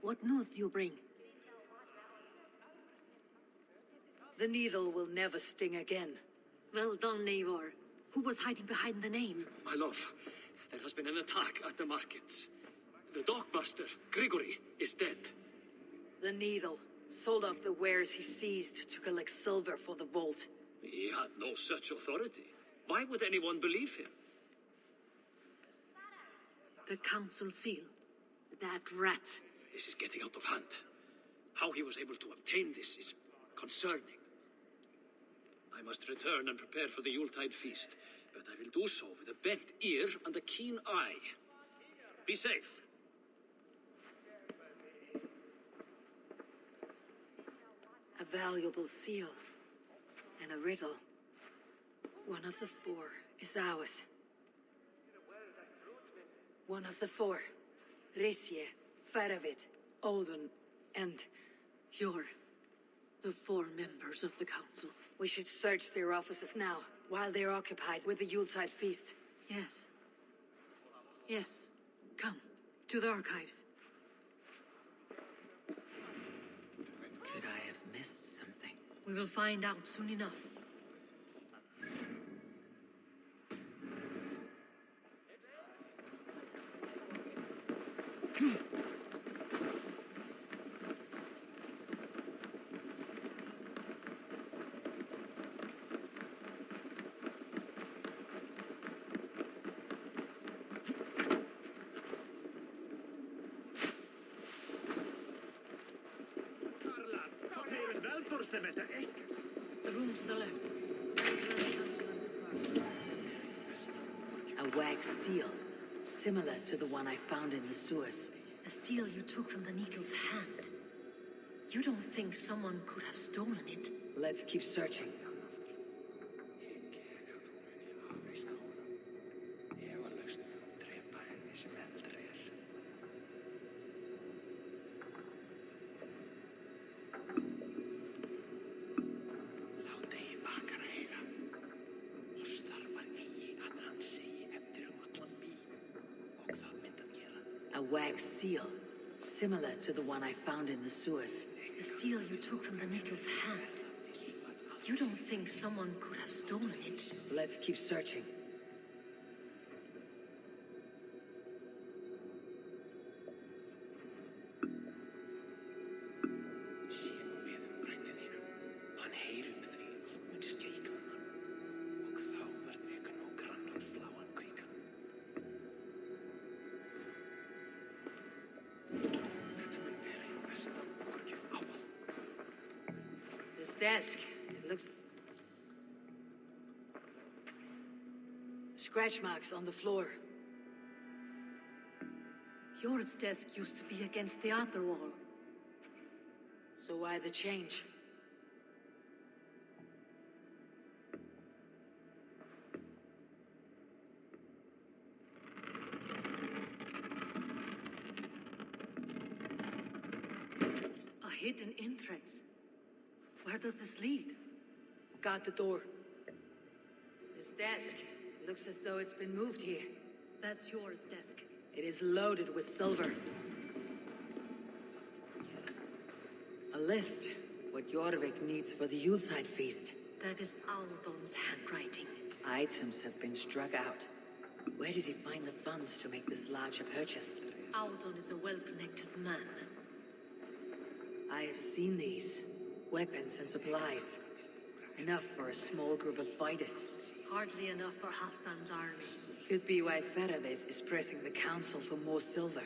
What news do you bring? The needle will never sting again. Well done, Eivor. Who was hiding behind the name? My love, there has been an attack at the markets. The dockmaster, Grigory, is dead. The needle sold off the wares he seized to collect silver for the vault. He had no such authority. Why would anyone believe him? The council seal. That rat. This is getting out of hand. How he was able to obtain this is concerning. I must return and prepare for the Yuletide feast, but I will do so with a bent ear and a keen eye. Be safe. valuable seal. And a riddle. One of the four is ours. One of the four. Risje, Faravid, Odin, and you're the four members of the council. We should search their offices now, while they're occupied with the Yuletide feast. Yes. Yes. Come, to the archives. Could I have missed something? We will find out soon enough. The room to the left. A wax seal, similar to the one I found in the sewers. The seal you took from the Needle's hand. You don't think someone could have stolen it? Let's keep searching. A wax seal, similar to the one I found in the sewers. The seal you took from the Needle's hand. You don't think someone could have stolen it? Let's keep searching. This desk, it looks... Scratch marks on the floor. Yours desk used to be against the other wall. So why the change? A hidden entrance. Where does this lead? Got the door. This desk, it looks as though it's been moved here. That's yours desk. It is loaded with silver. A list. What Jorvik needs for the Yuletide feast. That is Aldon's handwriting. Items have been struck out. Where did he find the funds to make this larger purchase? Aldon is a well-connected man. I have seen these. Weapons and supplies. Enough for a small group of fighters. Hardly enough for Halfdan's army. Could be why Faravid is pressing the council for more silver.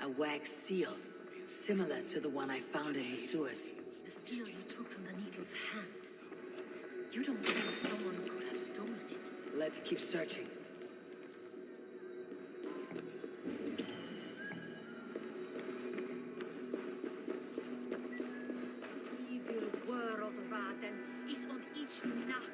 A wax seal, similar to the one I found in the sewers. The seal you took from the Needle's hand. You don't think someone could have stolen it? Let's keep searching. Evil world, Raden, is on each nacht.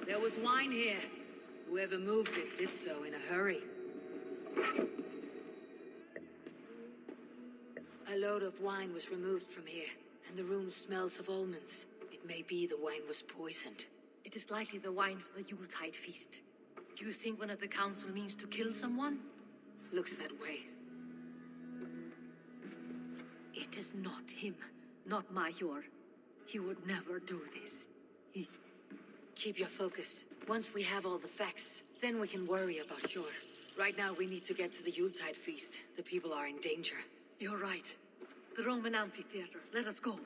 There was wine here. Whoever moved it did so in a hurry. A load of wine was removed from here. And the room smells of almonds. It may be the wine was poisoned. It is likely the wine for the Yuletide feast. Do you think one of the council means to kill someone? Looks that way. It is not him, not Major. He would never do this. Keep your focus. Once we have all the facts, then we can worry about Hjor. Right now, we need to get to the Yuletide feast. The people are in danger. You're right. The Roman amphitheater. Let us go.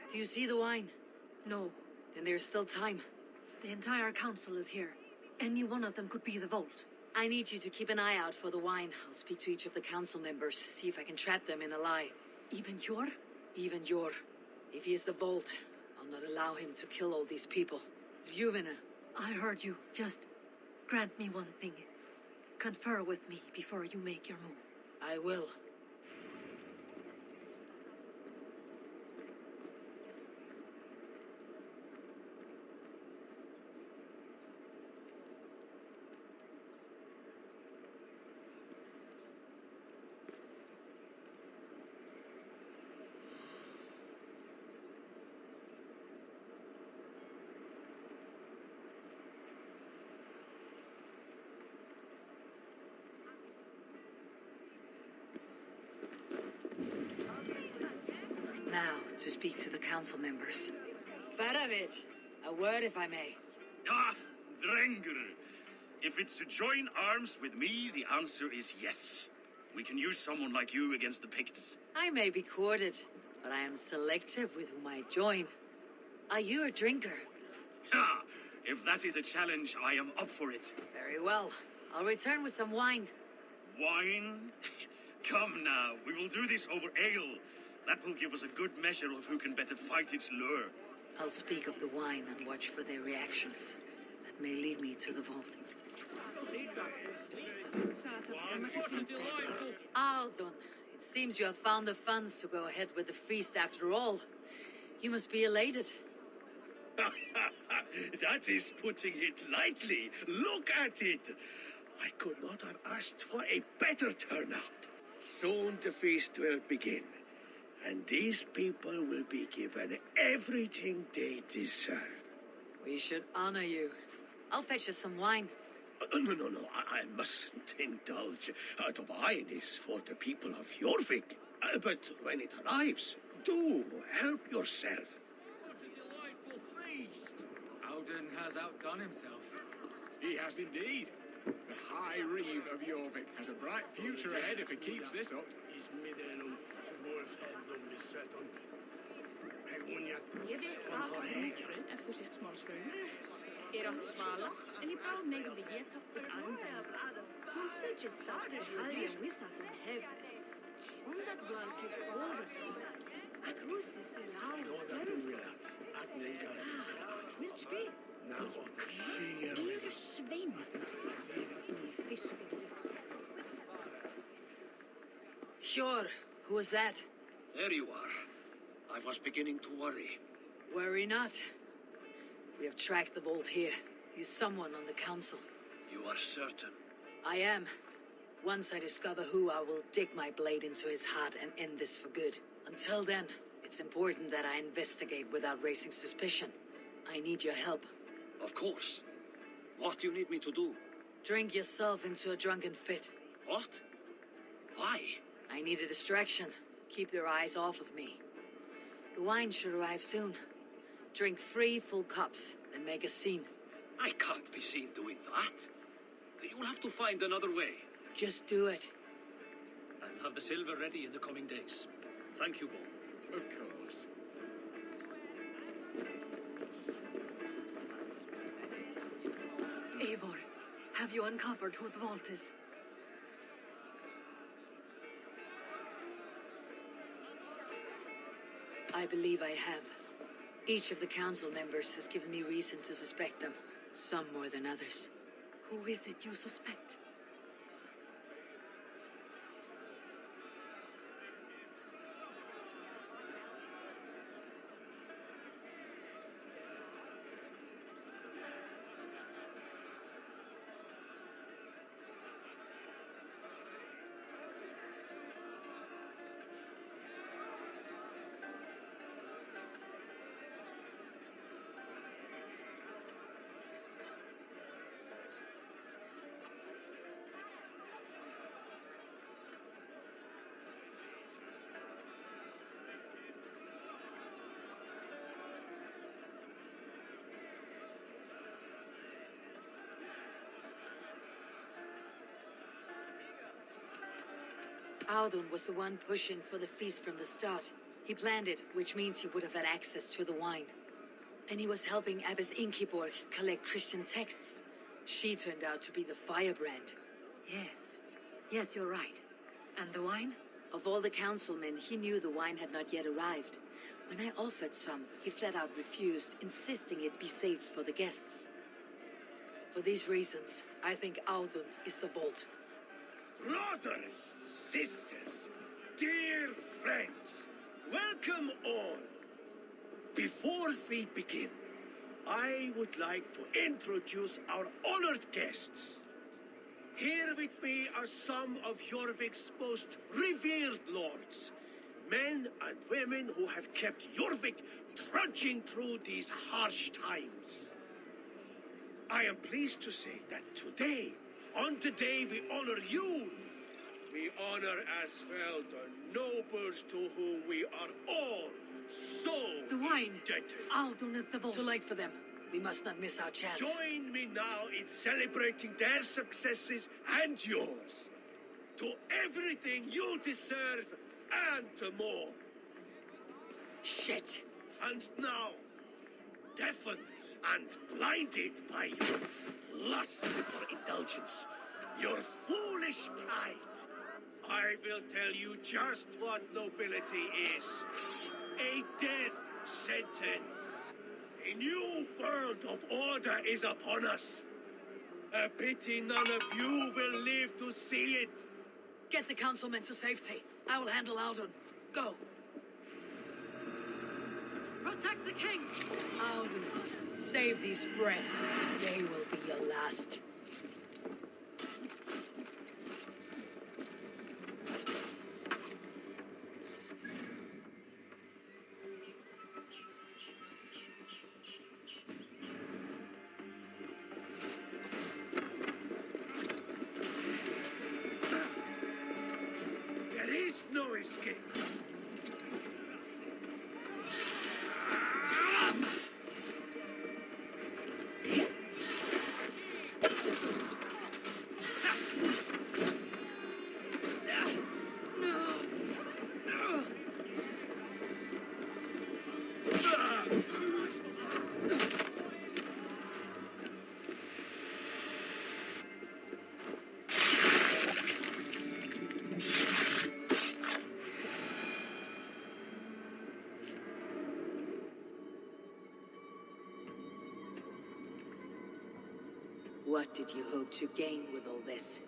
Do you see the wine? No. Then there's still time. The entire council is here. Any one of them could be the vault. I need you to keep an eye out for the wine. I'll speak to each of the council members, see if I can trap them in a lie. Even Hjor? Even Hjor. If he is the vault, I'll not allow him to kill all these people. Juvena. I heard you. Just grant me one thing. Confer with me before you make your move. I will. Now, to speak to the council members. Faravid, a word if I may. Ah, Drenger. If it's to join arms with me, the answer is yes. We can use someone like you against the Picts. I may be courted, but I am selective with whom I join. Are you a drinker? Ha! If that is a challenge, I am up for it. Very well. I'll return with some wine. Wine? Come now, we will do this over ale. That will give us a good measure of who can better fight its lure. I'll speak of the wine and watch for their reactions. That may lead me to the vault. Aldon, it seems you have found the funds to go ahead with the feast after all. You must be elated. That is putting it lightly. Look at it. I could not have asked for a better turnout. Soon the feast will begin. And these people will be given everything they deserve. We should honor you. I'll fetch us some wine. No. I mustn't indulge. The wine is for the people of Jorvik. But when it arrives, do help yourself. What a delightful feast! Alden has outdone himself. He has indeed. The High Reeve of Jorvik has a bright future ahead if he keeps this up. Je weet waarom en voorzetsmarsveunen. Erat Svala en je bouwt mee op de jetap op Arnhem. Hon säger staden halja wissat om heaven. Undat valkis kovatin. Akrusis elau fervor. Which be? Even zwemmen. Sure. Who was that? There you are. I was beginning to worry. Worry not. We have tracked the vault here. He's someone on the council. You are certain? I am. Once I discover who, I will dig my blade into his heart and end this for good. Until then, it's important that I investigate without raising suspicion. I need your help. Of course. What do you need me to do? Drink yourself into a drunken fit. What? Why? I need a distraction. Keep their eyes off of me. The wine should arrive soon. Drink 3 full cups, then make a scene. I can't be seen doing that. You'll have to find another way. Just do it. I'll have the silver ready in the coming days. Thank you, Bo. Of course. Eivor, have you uncovered who the vault is? I believe I have. Each of the council members has given me reason to suspect them. Some more than others. Who is it you suspect? Audun was the one pushing for the feast from the start. He planned it, which means he would have had access to the wine. And he was helping Abbess Ingeborg collect Christian texts. She turned out to be the firebrand. Yes. Yes, you're right. And the wine? Of all the councilmen, he knew the wine had not yet arrived. When I offered some, he flat out refused, insisting it be saved for the guests. For these reasons, I think Audun is the vault. Brothers, sisters, dear friends, welcome all. Before we begin, I would like to introduce our honored guests. Here with me are some of Jorvik's most revered lords, men and women who have kept Jorvik trudging through these harsh times. I am pleased to say that today, on today we honor you. We honor as well the nobles to whom we are all so The wine! indebted. Audun is the vault. Too late for them. We must not miss our chance. Join me now in celebrating their successes and yours. To everything you deserve and to more. Shit! And now, deafened and blinded by your lust for indulgence, your foolish pride, I will tell you just what nobility is. A death sentence. A new world of order is upon us. A pity none of you will live to see it. Get the councilmen to safety. I will handle Audun. Go. Protect the king! Audun, save these breaths. They will be your last. There is no escape. What did you hope to gain with all this?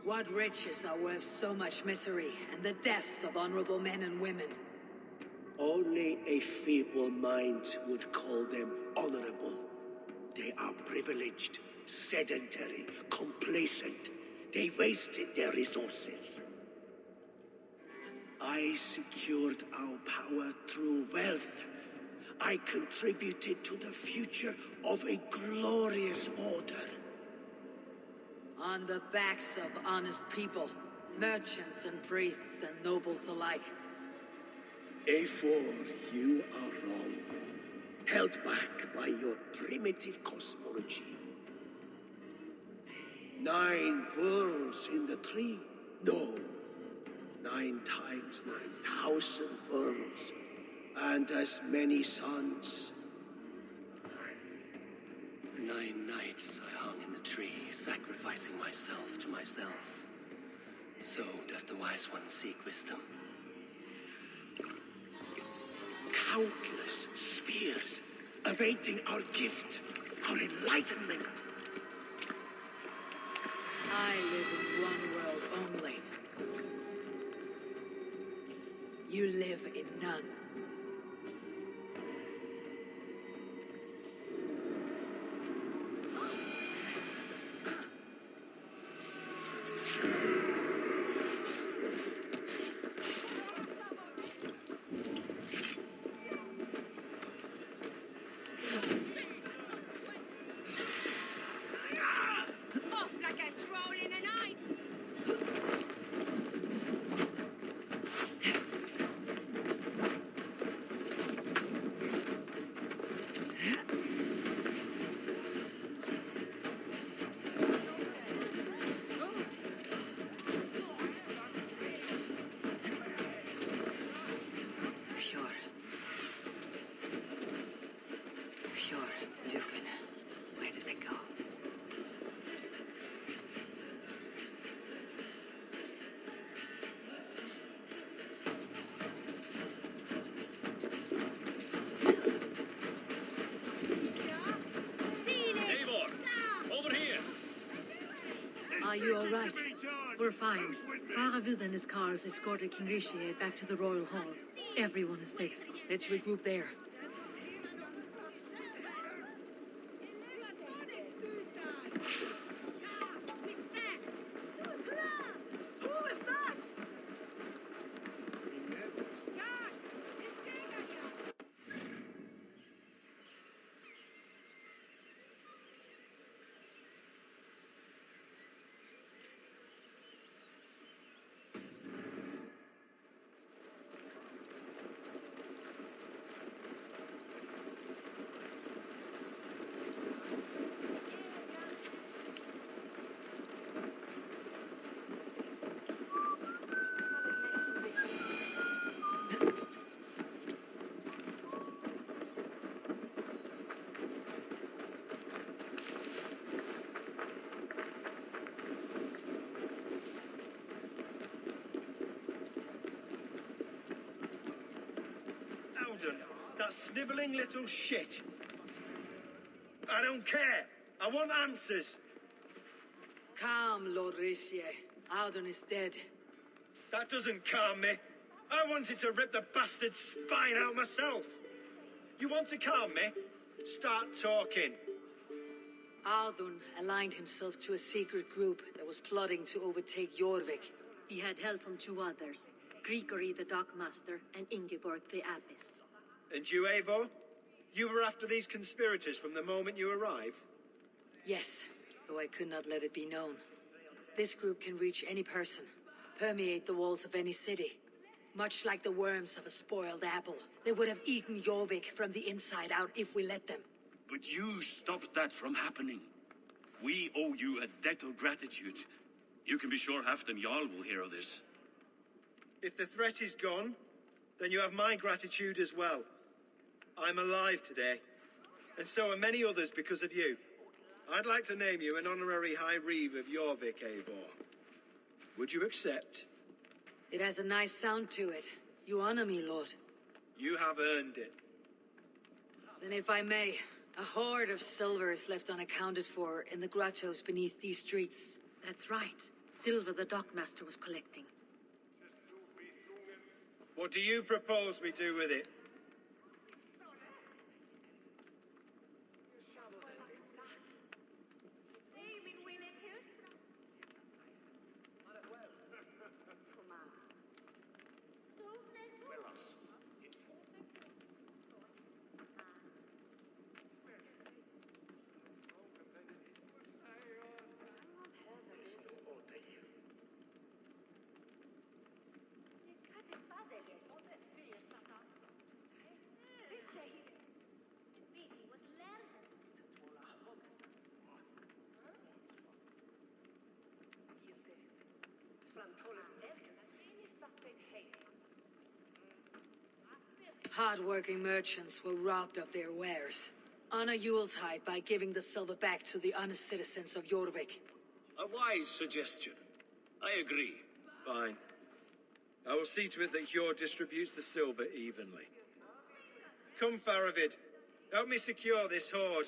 What riches are worth so much misery and the deaths of honorable men and women? Only a feeble mind would call them honorable. They are privileged, sedentary, complacent. They wasted their resources. I secured our power through wealth. I contributed to the future of a glorious order. On the backs of honest people, merchants and priests and nobles alike. Eivor, you are wrong. held back by your primitive cosmology. 9 worlds in the tree? No. 9 times 9,000 worlds, and as many suns. 9 nights I hung in the tree, sacrificing myself to myself. So does the wise one seek wisdom. Countless spheres awaiting our gift, our enlightenment. I live in one world only. You live in none. Off like a troll in the night! Pure. Pure. Lufin. Where did they go? Eivor! Over here! Are you all right? We're fine. Faravid and his cars escorted King Rishi back to the Royal Hall. Everyone is safe. Let's regroup there. Who is that? Alden, that snivelling little shit. I don't care. I want answers. Calm, Lord Rishi. Audun is dead. That doesn't calm me. I wanted to rip the bastard's spine out myself. You want to calm me? Start talking. Audun aligned himself to a secret group that was plotting to overtake Jorvik. He had help from 2 others, Grigory the Dockmaster and Ingeborg the Abbess. And you, Eivor? You were after these conspirators from the moment you arrived? Yes, though I could not let it be known. This group can reach any person, permeate the walls of any city. Much like the worms of a spoiled apple, they would have eaten Jorvik from the inside out if we let them. But you stopped that from happening. We owe you a debt of gratitude. You can be sure Halfdan Jarl will hear of this. If the threat is gone, then you have my gratitude as well. I'm alive today, and so are many others because of you. I'd like to name you an honorary High Reeve of Jorvik, Eivor. Would you accept? It has a nice sound to it. You honor me, Lord. You have earned it. Then if I may, a hoard of silver is left unaccounted for in the grottos beneath these streets. That's right. Silver the Dockmaster was collecting. What do you propose we do with it? Hard-working merchants were robbed of their wares. Honor Yuletide by giving the silver back to the honest citizens of Jorvik. A wise suggestion. I agree. Fine. I will see to it that Hjord distributes the silver evenly. Come, Faravid. Help me secure this hoard.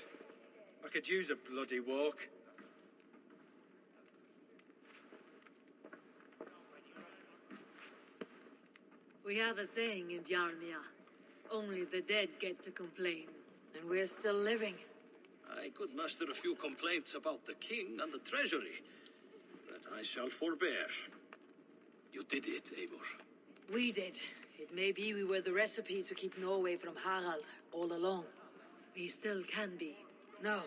I could use a bloody walk. We have a saying in Bjarmia. Only the dead get to complain. And we're still living. I could muster a few complaints about the king and the treasury, but I shall forbear. You did it, Eivor. We did. It may be we were the recipe to keep Norway from Harald all along. We still can be. No.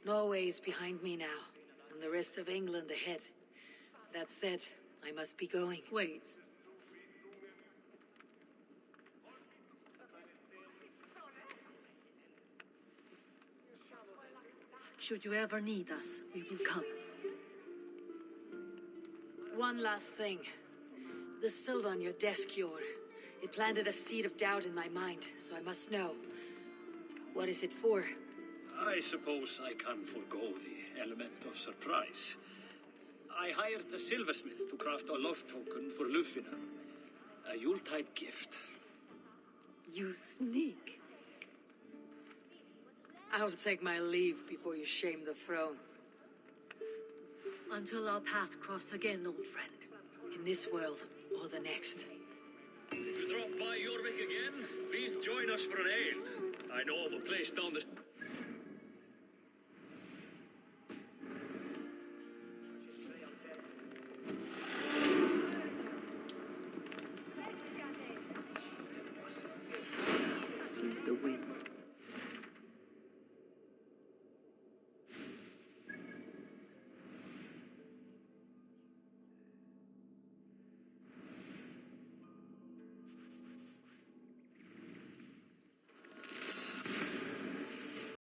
Norway is behind me now, and the rest of England ahead. That said, I must be going. Wait. Should you ever need us, we will come. One last thing. The silver on your desk, Hjord. It planted a seed of doubt in my mind, so I must know. What is it for? I suppose I can forego the element of surprise. I hired a silversmith to craft a love token for Lufina. A Yuletide gift. You sneak. I'll take my leave before you shame the throne. Until our paths cross again, old friend. In this world, or the next. If you drop by Jorvik again, please join us for an ale. I know of a place down the...